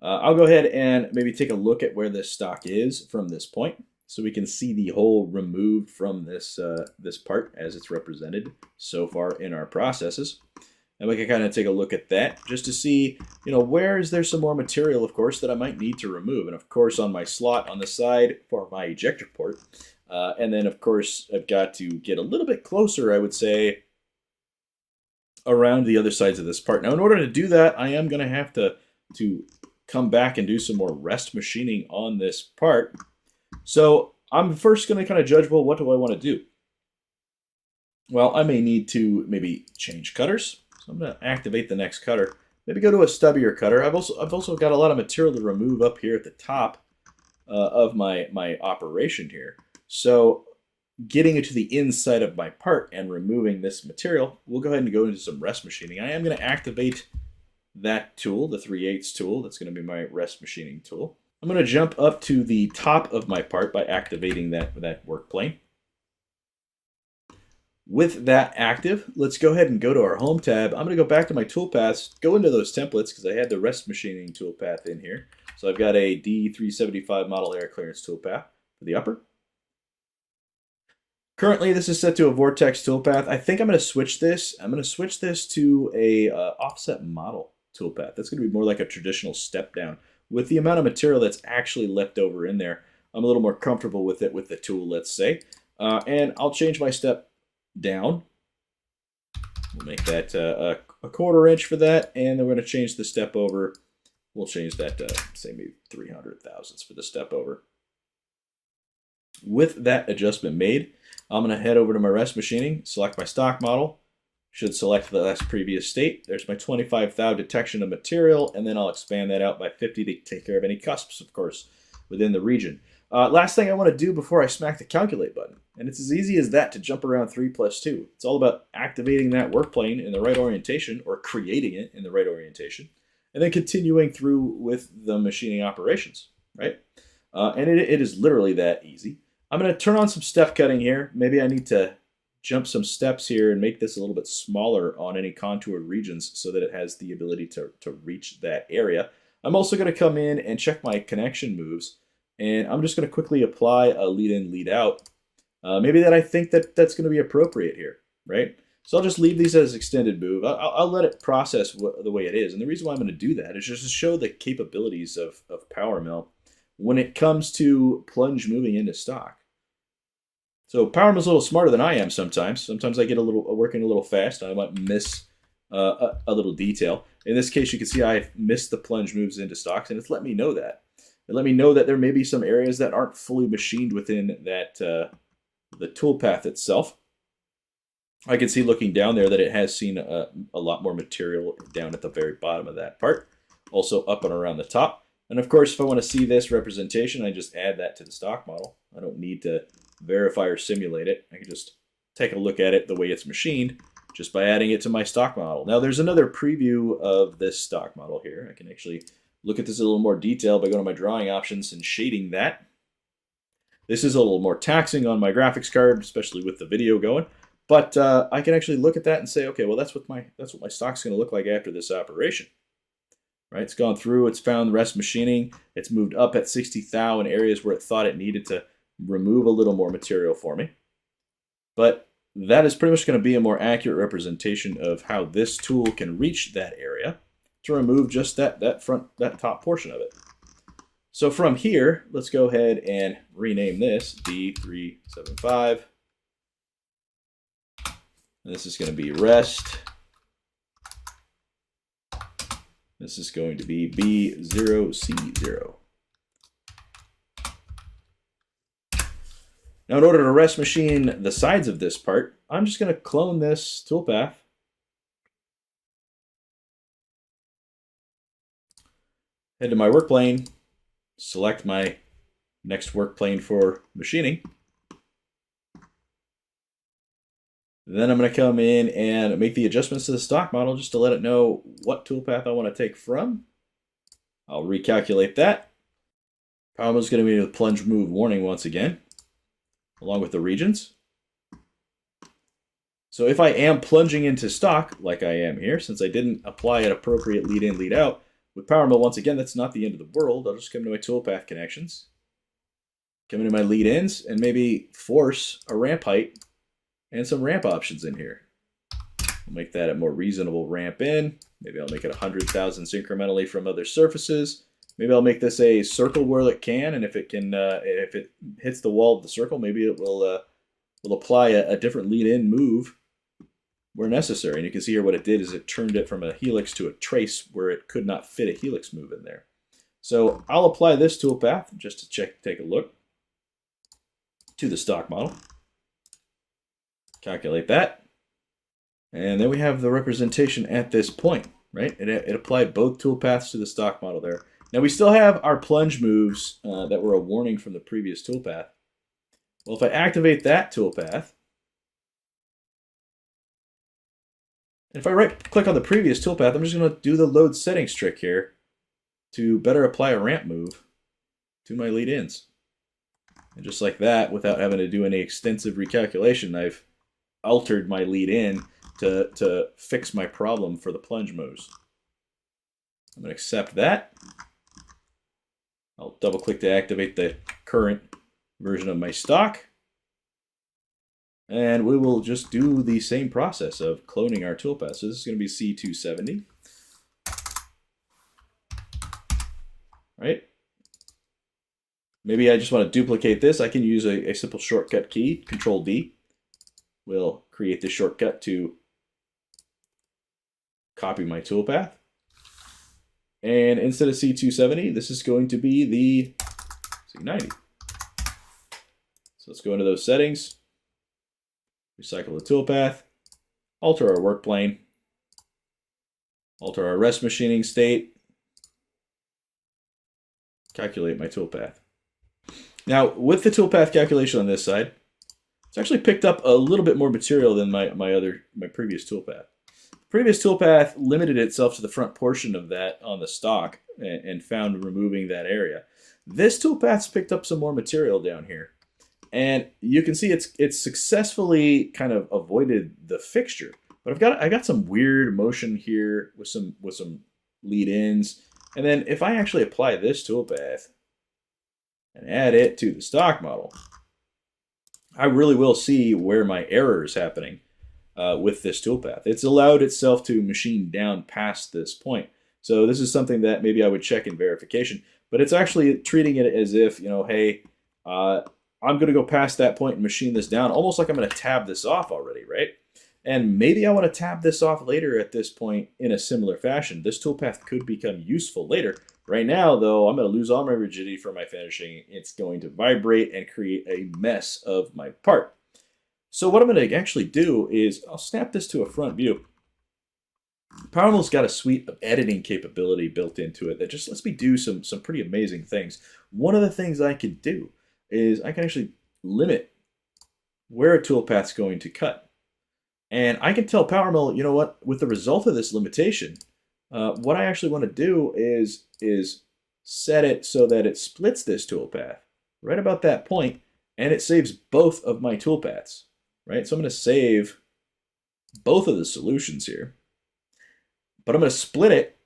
I'll go ahead and maybe take a look at where this stock is from this point, so we can see the hole removed from this this part as it's represented so far in our processes. And we can kind of take a look at that just to see, where is there some more material, of course, that I might need to remove. And of course, on my slot on the side for my ejector port. And then, of course, I've got to get a little bit closer, I would say, around the other sides of this part. Now, in order to do that, I am going to have to come back and do some more rest machining on this part. So I'm first going to kind of judge, well, what do I want to do? Well, I may need to maybe change cutters. So I'm going to activate the next cutter. Maybe go to a stubbier cutter. I've also got a lot of material to remove up here at the top of my operation here. So getting into the inside of my part and removing this material, we'll go ahead and go into some rest machining. I am going to activate that tool, the 3/8 tool. That's going to be my rest machining tool. I'm going to jump up to the top of my part by activating that work plane. With that active, let's go ahead and go to our Home tab. I'm going to go back to my toolpaths, go into those templates because I had the rest machining toolpath in here. So I've got a D375 model air clearance toolpath for the upper. Currently, this is set to a vortex toolpath. I think I'm going to switch this. I'm going to switch this to a offset model toolpath. That's going to be more like a traditional step down. With the amount of material that's actually left over in there, I'm a little more comfortable with it with the tool, let's say. And I'll change my step down. We'll make that a 1/4 inch for that, and then we're going to change the step over. We'll change that to, say, maybe 300 thousandths for the step over. With that adjustment made, I'm going to head over to my rest machining, select my stock model, should select the last previous state. There's my 25 thou detection of material, and then I'll expand that out by 50 to take care of any cusps, of course, within the region. Last thing I want to do before I smack the calculate button, and it's as easy as that to jump around 3+2. It's all about activating that work plane in the right orientation, or creating it in the right orientation, and then continuing through with the machining operations, right? And it is literally that easy. I'm going to turn on some step cutting here. Maybe I need to jump some steps here and make this a little bit smaller on any contoured regions so that it has the ability to reach that area. I'm also going to come in and check my connection moves, and I'm just going to quickly apply a lead in, lead out. Maybe that I think that's going to be appropriate here, right? So I'll just leave these as extended move. I'll let it process the way it is. And the reason why I'm going to do that is just to show the capabilities of PowerMill when it comes to plunge moving into stock. So PowerMill's a little smarter than I am sometimes. Sometimes I get working a little fast, and I might miss a little detail. In this case, you can see I missed the plunge moves into stocks, and it's let me know that. It let me know that there may be some areas that aren't fully machined within that the toolpath itself. I can see looking down there that it has seen a lot more material down at the very bottom of that part. Also up and around the top. And of course, if I want to see this representation, I just add that to the stock model. I don't need to verify or simulate it. I can just take a look at it the way it's machined just by adding it to my stock model. Now there's another preview of this stock model here. I can actually look at this in a little more detail by going to my drawing options and shading that. This is a little more taxing on my graphics card, especially with the video going. But I can actually look at that and say, okay, well that's what my stock's going to look like after this operation. Right? It's gone through, it's found the rest machining, it's moved up at 60 thou in areas where it thought it needed to remove a little more material for me. But that is pretty much going to be a more accurate representation of how this tool can reach that area to remove just that top portion of it. So from here, let's go ahead and rename this D375. And this is going to be rest. This is going to be B0C0. Now in order to rest machine the sides of this part, I'm just going to clone this toolpath. Head to my work plane, select my next work plane for machining. Then I'm going to come in and make the adjustments to the stock model just to let it know what toolpath I want to take from. I'll recalculate that. PowerMill is going to be the plunge move warning once again, along with the regions. So if I am plunging into stock, like I am here, since I didn't apply an appropriate lead in, lead out, with PowerMill, once again, that's not the end of the world. I'll just come to my toolpath connections, come into my lead ins, and maybe force a ramp height and some ramp options in here. I'll make that a more reasonable ramp in. Maybe I'll make it 100 thousandths incrementally from other surfaces. Maybe I'll make this a circle where it can, and if it hits the wall of the circle, maybe it will apply a different lead-in move where necessary. And you can see here what it did is it turned it from a helix to a trace where it could not fit a helix move in there. So I'll apply this toolpath just to take a look to the stock model. Calculate that. And then we have the representation at this point, right? It applied both toolpaths to the stock model there. Now we still have our plunge moves that were a warning from the previous toolpath. Well, if I activate that toolpath, and if I right-click on the previous toolpath, I'm just going to do the load settings trick here to better apply a ramp move to my lead-ins. And just like that, without having to do any extensive recalculation, I've altered my lead-in to fix my problem for the plunge moves. I'm going to accept that. I'll double-click to activate the current version of my stock. And we will just do the same process of cloning our toolpath. So this is going to be C270. Right? Maybe I just want to duplicate this. I can use a simple shortcut key, Control D. Will create the shortcut to copy my toolpath. And instead of C270, this is going to be the C90. So let's go into those settings, recycle the toolpath, alter our work plane, alter our rest machining state, calculate my toolpath. Now, with the toolpath calculation on this side, it's actually picked up a little bit more material than my previous toolpath. Previous toolpath limited itself to the front portion of that on the stock and found removing that area. This toolpath's picked up some more material down here. And you can see it's successfully kind of avoided the fixture. But I got some weird motion here with some lead-ins. And then if I actually apply this toolpath and add it to the stock model, I really will see where my error is happening with this toolpath. It's allowed itself to machine down past this point. So this is something that maybe I would check in verification. But it's actually treating it as if, you know, hey, I'm going to go past that point and machine this down, almost like I'm going to tab this off already, right? And maybe I want to tab this off later at this point in a similar fashion. This toolpath could become useful later. Right now, though, I'm going to lose all my rigidity for my finishing. It's going to vibrate and create a mess of my part. So what I'm going to actually do is I'll snap this to a front view. PowerMill's got a suite of editing capability built into it that just lets me do some pretty amazing things. One of the things I could do is I can actually limit where a toolpath's going to cut. And I can tell PowerMill, you know what, with the result of this limitation, what I actually want to do is set it so that it splits this toolpath right about that point, and it saves both of my toolpaths, right? So I'm going to save both of the solutions here, but I'm going to split it,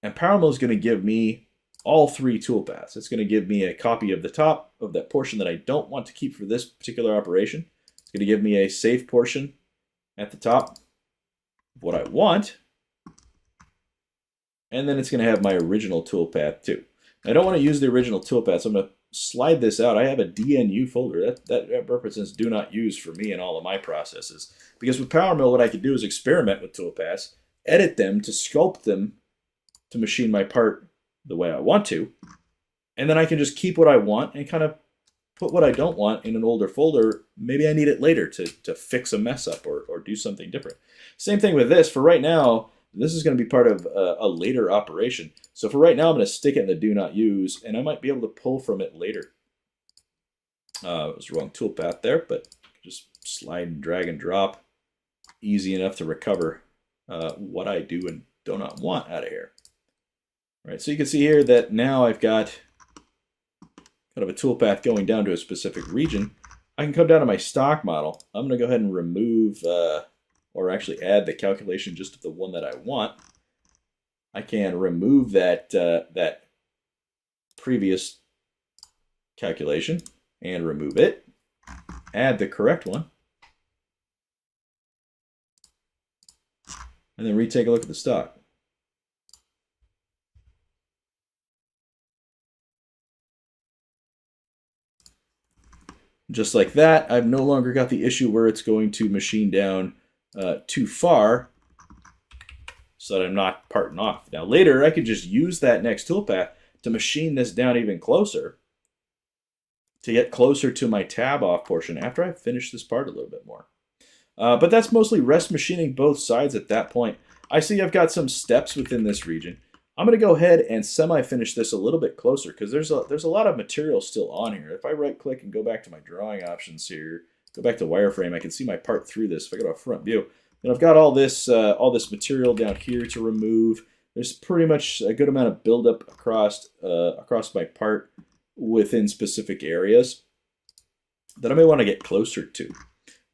and PowerMill is going to give me all three toolpaths. It's going to give me a copy of the top of that portion that I don't want to keep for this particular operation. It's going to give me a safe portion at the top of what I want. And then it's going to have my original toolpath too. I don't want to use the original toolpath, so I'm going to slide this out. I have a DNU folder. That represents do not use for me and all of my processes. Because with PowerMill, what I could do is experiment with toolpaths, edit them to sculpt them to machine my part the way I want to. And then I can just keep what I want and kind of put what I don't want in an older folder. Maybe I need it later to fix a mess up or do something different. Same thing with this. For right now, this is going to be part of a later operation. So for right now, I'm going to stick it in the do not use, and I might be able to pull from it later. It was the wrong toolpath there, but just slide and drag and drop. Easy enough to recover what I do and do not want out of here. All right, so you can see here that now I've got kind of a toolpath going down to a specific region. I can come down to my stock model. I'm going to go ahead and remove, or actually add the calculation just to the one that I want. I can remove that, that previous calculation and remove it. Add the correct one. And then retake a look at the stock. Just like that, I've no longer got the issue where it's going to machine down too far so that I'm not parting off. Now later, I could just use that next toolpath to machine this down even closer to get closer to my tab off portion after I finish this part a little bit more. But that's mostly rest machining both sides at that point. I see I've got some steps within this region. I'm going to go ahead and semi-finish this a little bit closer because there's a lot of material still on here. If I right-click and go back to my drawing options here, go back to wireframe, I can see my part through this. If I go to a front view, and I've got all this material down here to remove. There's pretty much a good amount of buildup across my part within specific areas that I may want to get closer to,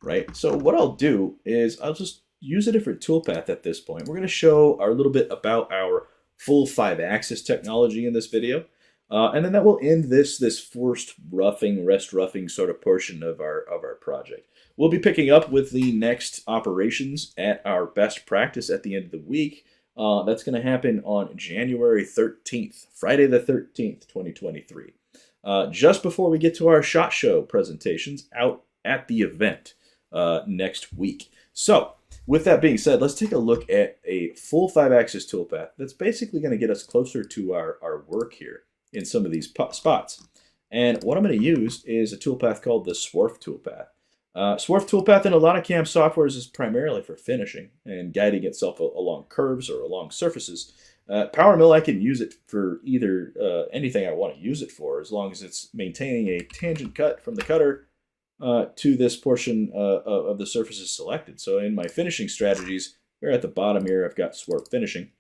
right? So what I'll do is I'll just use a different toolpath at this point. We're going to show a little bit about our full 5-axis technology in this video. And then that will end this first rest roughing sort of portion of our project. We'll be picking up with the next operations at our best practice at the end of the week. That's going to happen on January 13th, Friday the 13th, 2023. Just before we get to our ShotShow presentations out at the event next week. So, with that being said, let's take a look at a full 5-axis toolpath that's basically going to get us closer to our work here in some of these spots. And what I'm going to use is a toolpath called the Swarf toolpath. Swarf toolpath in a lot of CAM softwares is primarily for finishing and guiding itself along curves or along surfaces. PowerMill, I can use it for either anything I want to use it for, as long as it's maintaining a tangent cut from the cutter to this portion of the surfaces selected. So in my finishing strategies, we're at the bottom here, I've got Swarf finishing.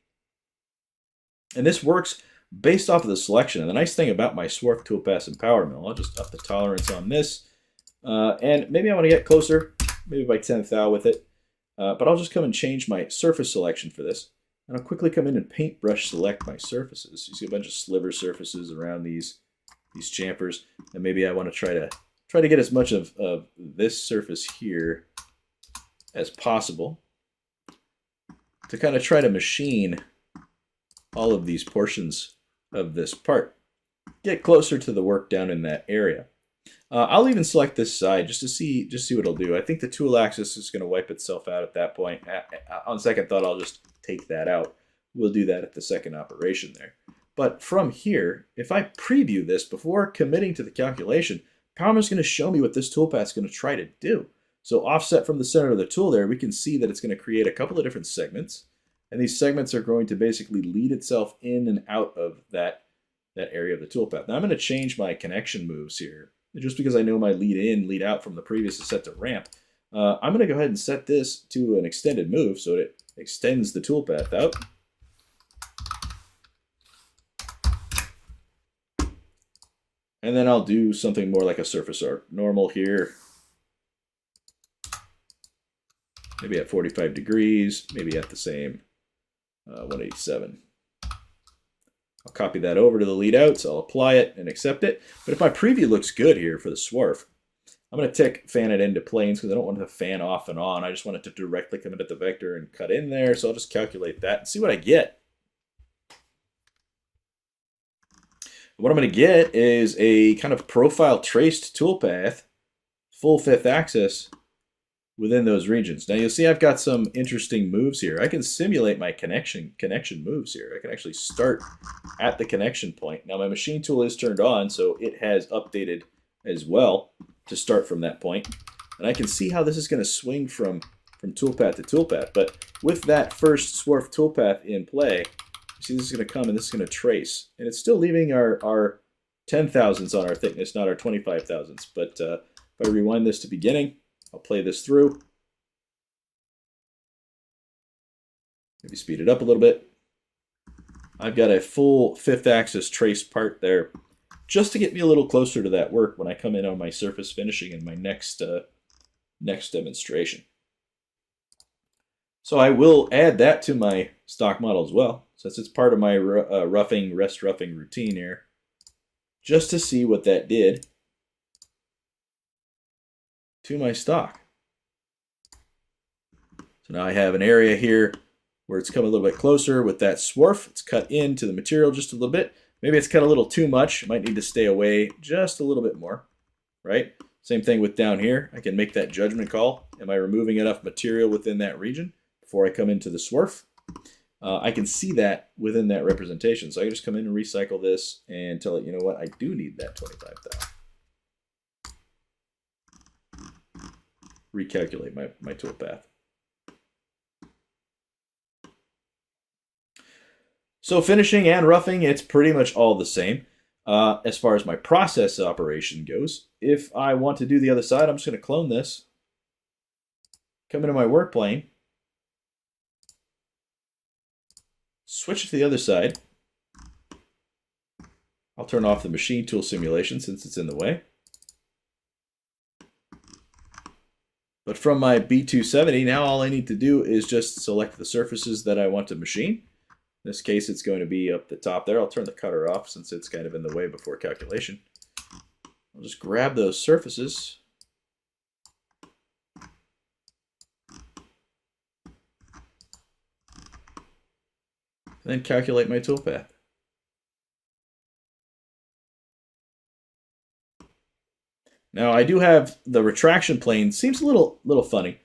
And this works based off of the selection. And the nice thing about my Swarf toolpaths in PowerMill, I'll just up the tolerance on this. And maybe I want to get closer, maybe by 10th thou with it. But I'll just come and change my surface selection for this. And I'll quickly come in and paintbrush select my surfaces. You see a bunch of sliver surfaces around these chamfers. And maybe I want to try to get as much of this surface here as possible to kind of try to machine all of these portions of this part. Get closer to the work down in that area. I'll even select this side just to see what it'll do. I think the tool axis is going to wipe itself out at that point. On second thought, I'll just take that out. We'll do that at the second operation there. But from here, if I preview this before committing to the calculation, PowerMill is going to show me what this toolpath is going to try to do. So offset from the center of the tool there, we can see that it's going to create a couple of different segments. And these segments are going to basically lead itself in and out of that area of the toolpath. Now I'm going to change my connection moves here. Just because I know my lead in, lead out from the previous is set to ramp. I'm going to go ahead and set this to an extended move so that it extends the toolpath out. And then I'll do something more like a surface arc normal here. Maybe at 45 degrees, maybe at the same 187. I'll copy that over to the lead out, so I'll apply it and accept it. But if my preview looks good here for the Swarf, I'm going to fan it into planes because I don't want it to fan off and on. I just want it to directly come into the vector and cut in there. So I'll just calculate that and see what I get. What I'm going to get is a kind of profile traced toolpath, full 5th axis, within those regions. Now you'll see I've got some interesting moves here. I can simulate my connection moves here. I can actually start at the connection point. Now my machine tool is turned on, so it has updated as well to start from that point. And I can see how this is going to swing from toolpath to toolpath. But with that first Swarf toolpath in play, you see this is going to come and this is going to trace. And it's still leaving our 10,000ths on our thickness, not our 25,000ths. But if I rewind this to beginning, I'll play this through. Maybe speed it up a little bit. I've got a full 5th axis trace part there just to get me a little closer to that work when I come in on my surface finishing in my next demonstration. So I will add that to my stock model as well, since it's part of my rest roughing routine here, just to see what that did to my stock. So now I have an area here where it's come a little bit closer with that Swarf. It's cut into the material just a little bit. Maybe it's cut a little too much. Might need to stay away just a little bit more, right? Same thing with down here. I can make that judgment call. Am I removing enough material within that region before I come into the Swarf? I can see that within that representation. So I can just come in and recycle this and tell it, you know what, I do need that 25,000. Recalculate my toolpath. So finishing and roughing, it's pretty much all the same. As far as my process operation goes, if I want to do the other side, I'm just going to clone this, come into my work plane, switch to the other side. I'll turn off the machine tool simulation since it's in the way. But from my B270, now all I need to do is just select the surfaces that I want to machine. In this case, it's going to be up the top there. I'll turn the cutter off since it's kind of in the way before calculation. I'll just grab those surfaces. And then calculate my toolpath. Now I do have the retraction plane. Seems a little funny.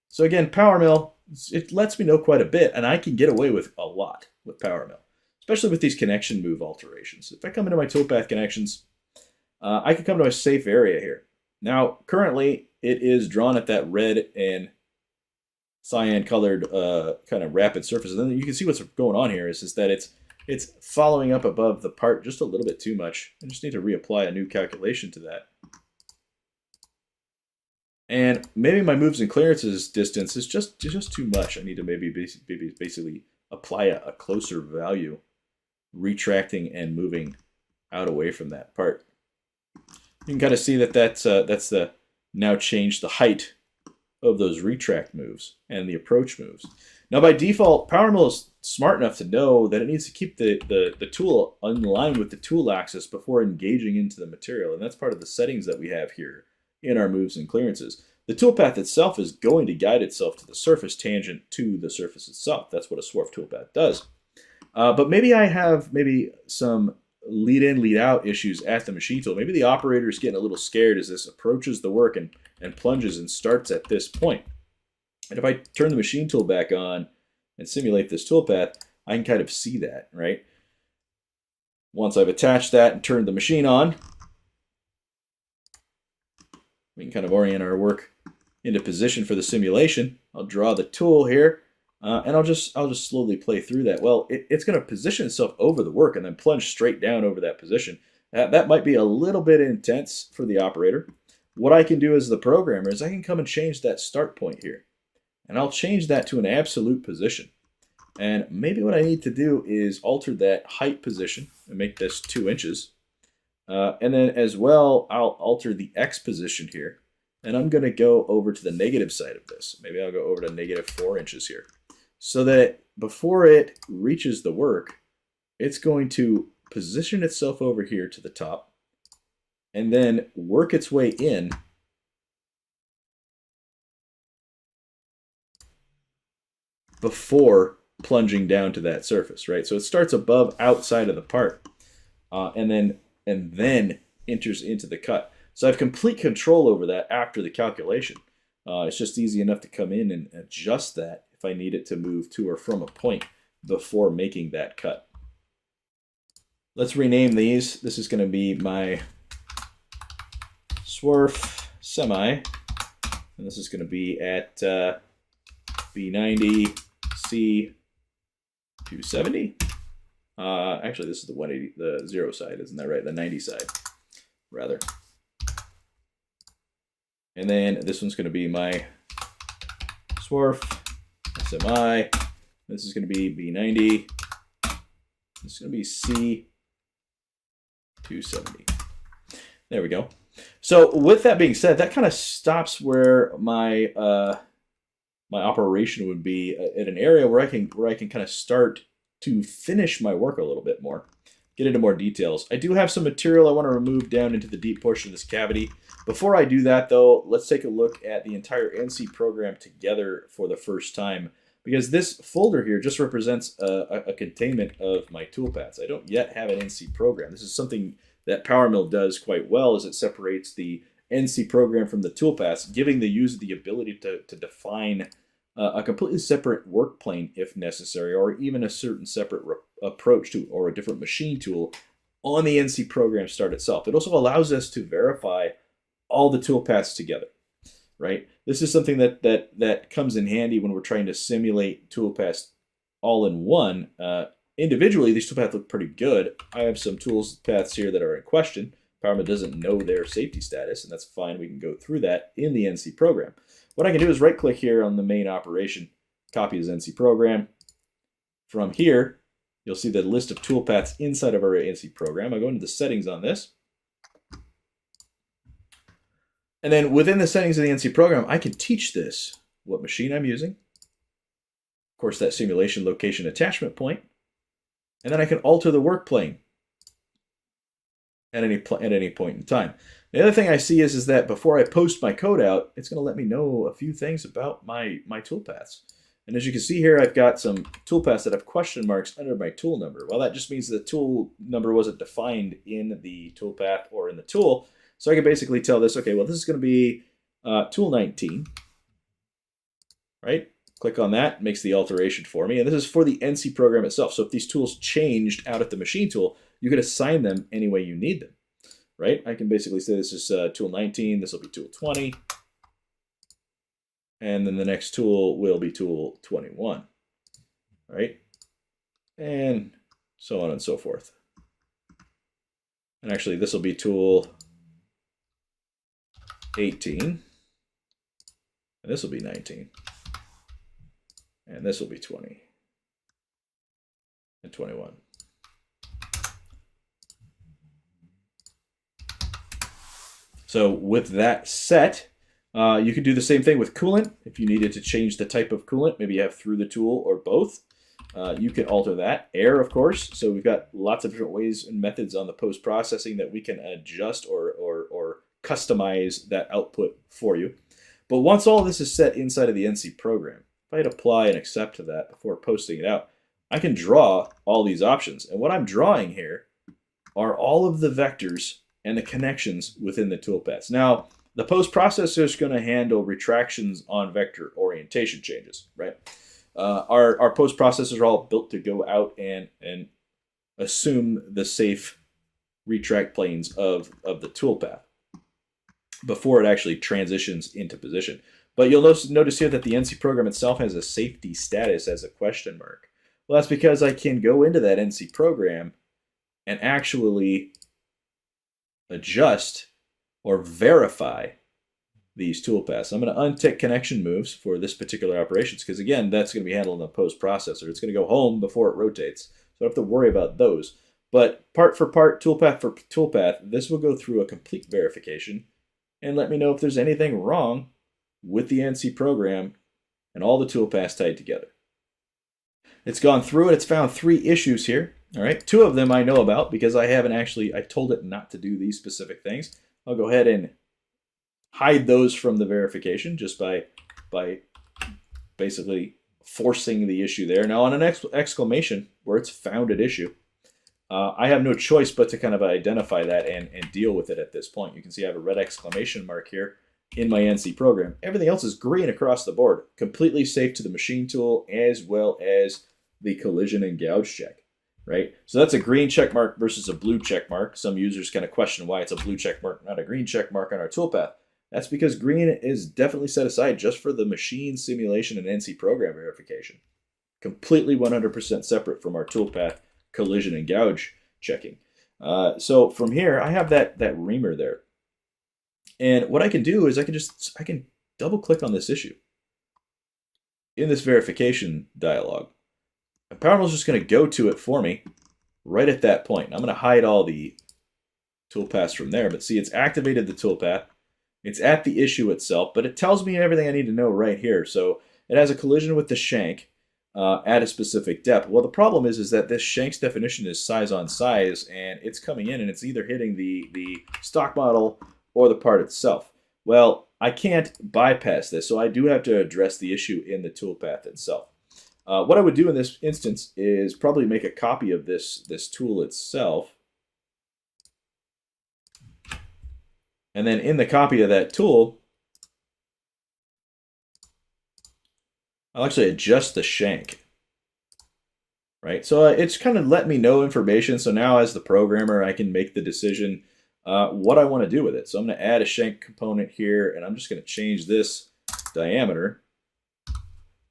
So again, PowerMill, it lets me know quite a bit, and I can get away with a lot with PowerMill, especially with these connection move alterations. If I come into my toolpath connections, I can come to a safe area here. Now, currently, it is drawn at that red and cyan colored kind of rapid surface. And then you can see what's going on here is that it's following up above the part just a little bit too much. I just need to reapply a new calculation to that. And maybe my moves and clearances distance is just too much. I need to maybe basically apply a closer value, retracting and moving out away from that part. You can kind of see that that's the now changed the height of those retract moves and the approach moves. Now by default, PowerMill is smart enough to know that it needs to keep the tool in line with the tool axis before engaging into the material, and that's part of the settings that we have here in our moves and clearances. The toolpath itself is going to guide itself to the surface tangent to the surface itself. That's what a swarf toolpath does. But maybe I have some lead in, lead out issues at the machine tool. Maybe the operator is getting a little scared as this approaches the work and plunges and starts at this point. And if I turn the machine tool back on and simulate this toolpath, I can kind of see that, right? Once I've attached that and turned the machine on, we can kind of orient our work into position for the simulation. I'll draw the tool here, and I'll just slowly play through that. Well, it's going to position itself over the work and then plunge straight down over that position. That might be a little bit intense for the operator. What I can do as the programmer is I can come and change that start point here, and I'll change that to an absolute position. And maybe what I need to do is alter that height position and make this 2 inches. And then as well, I'll alter the X position here. And I'm going to go over to the negative side of this. Maybe I'll go over to -4 inches here. So that before it reaches the work, it's going to position itself over here to the top and then work its way in before plunging down to that surface, right? So it starts above, outside of the part, and then enters into the cut. So I have complete control over that after the calculation. It's just easy enough to come in and adjust that if I need it to move to or from a point before making that cut. Let's rename these. This is going to be my swarf semi, and this is going to be at B90 C270. Actually, this is the 180, the 0 side, isn't that right? The 90 side, rather. And then this one's going to be my swarf SMI. This is going to be B90. This is going to be C270. There we go. So with that being said, that kind of stops where my my operation would be at an area where I can kind of start to finish my work a little bit more, get into more details. I do have some material I want to remove down into the deep portion of this cavity. Before I do that, though, let's take a look at the entire NC program together for the first time, because this folder here just represents a containment of my toolpaths. I don't yet have an NC program. This is something that PowerMill does quite well, is it separates the NC program from the toolpaths, giving the user the ability to define a completely separate work plane if necessary, or even a certain separate approach to or a different machine tool on the NC program start itself. It also allows us to verify all the toolpaths together, right? This is something that comes in handy when we're trying to simulate toolpaths all in one. Individually, these toolpaths look pretty good. I have some toolpaths here that are in question. PowerMill doesn't know their safety status, and that's fine. We can go through that in the NC program. What I can do is right-click here on the main operation, copy as NC program. From here, you'll see the list of toolpaths inside of our NC program. I go into the settings on this. And then within the settings of the NC program, I can teach this what machine I'm using. Of course, that simulation location attachment point. And then I can alter the work plane at any point in time. The other thing I see is that before I post my code out, it's going to let me know a few things about my toolpaths. And as you can see here, I've got some toolpaths that have question marks under my tool number. Well, that just means the tool number wasn't defined in the toolpath or in the tool. So I can basically tell this, okay, well, this is going to be tool 19, right? Click on that, makes the alteration for me. And this is for the NC program itself. So if these tools changed out at the machine tool, you could assign them any way you need them, right? I can basically say this is tool 19, this will be tool 20. And then the next tool will be tool 21, right? And so on and so forth. And actually, this will be tool 18. And this will be 19. And this will be 20. And 21. So with that set, you could do the same thing with coolant. If you needed to change the type of coolant, maybe you have through the tool or both, you can alter that. Air, of course. So we've got lots of different ways and methods on the post-processing that we can adjust or customize that output for you. But once all this is set inside of the NC program, if I hit apply and accept to that before posting it out, I can draw all these options. And what I'm drawing here are all of the vectors and the connections within the toolpaths. Now, the post processor is going to handle retractions on vector orientation changes, right? Our post processors are all built to go out and assume the safe retract planes of the toolpath before it actually transitions into position. But you'll notice here that the NC program itself has a safety status as a question mark. Well, that's because I can go into that NC program and actually adjust or verify these toolpaths. I'm going to untick connection moves for this particular operations because, again, that's going to be handled in the post processor. It's going to go home before it rotates, so I don't have to worry about those. But part for part, toolpath for toolpath, this will go through a complete verification and let me know if there's anything wrong with the NC program and all the toolpaths tied together. It's gone through it. It's found 3 issues here. All right, 2 of them I know about because I told it not to do these specific things. I'll go ahead and hide those from the verification just by basically forcing the issue there. Now on an exclamation where it's found an issue, I have no choice but to kind of identify that and deal with it at this point. You can see I have a red exclamation mark here in my NC program. Everything else is green across the board, completely safe to the machine tool as well as the collision and gouge check. Right? So that's a green check mark versus a blue check mark. Some users kind of question why it's a blue check mark, not a green check mark on our toolpath. That's because green is definitely set aside just for the machine simulation and NC program verification. Completely 100% separate from our toolpath collision and gouge checking. So from here, I have that reamer there. And what I can do is I can double click on this issue in this verification dialog. And PowerMill is just going to go to it for me right at that point. I'm going to hide all the toolpaths from there, but see, it's activated the toolpath. It's at the issue itself, but it tells me everything I need to know right here. So it has a collision with the shank at a specific depth. Well, the problem is that this shank's definition is size on size, and it's coming in and it's either hitting the stock model or the part itself. Well, I can't bypass this, so I do have to address the issue in the toolpath itself. What I would do in this instance is probably make a copy of this tool itself. And then in the copy of that tool, I'll actually adjust the shank. Right? So it's kind of let me know information. So now as the programmer, I can make the decision what I want to do with it. So I'm going to add a shank component here, and I'm just going to change this diameter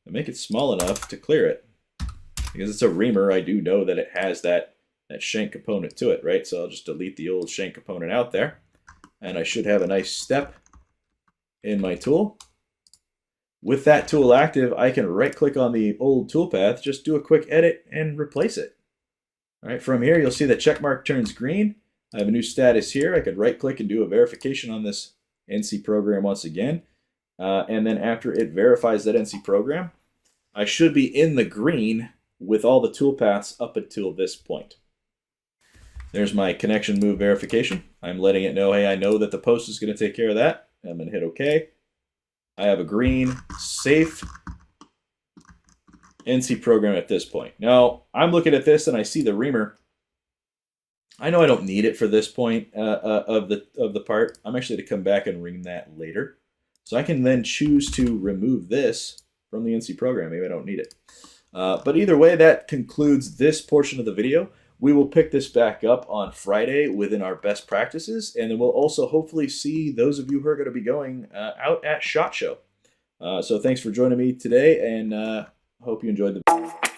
and make it small enough to clear it. Because it's a reamer, I do know that it has that shank component to it, right? So I'll just delete the old shank component out there. And I should have a nice step in my tool. With that tool active, I can right-click on the old toolpath, just do a quick edit, and replace it. All right, from here, you'll see the check mark turns green. I have a new status here. I could right-click and do a verification on this NC program once again. And then after it verifies that NC program, I should be in the green with all the toolpaths up until this point. There's my connection move verification. I'm letting it know, hey, I know that the post is going to take care of that. I'm going to hit OK. I have a green, safe NC program at this point. Now, I'm looking at this and I see the reamer. I know I don't need it for this point of the part. I'm actually to come back and ream that later. So I can then choose to remove this from the NC program. Maybe I don't need it. But either way, that concludes this portion of the video. We will pick this back up on Friday within our best practices, and then we'll also hopefully see those of you who are going to be going out at ShotShow. So thanks for joining me today, and hope you enjoyed the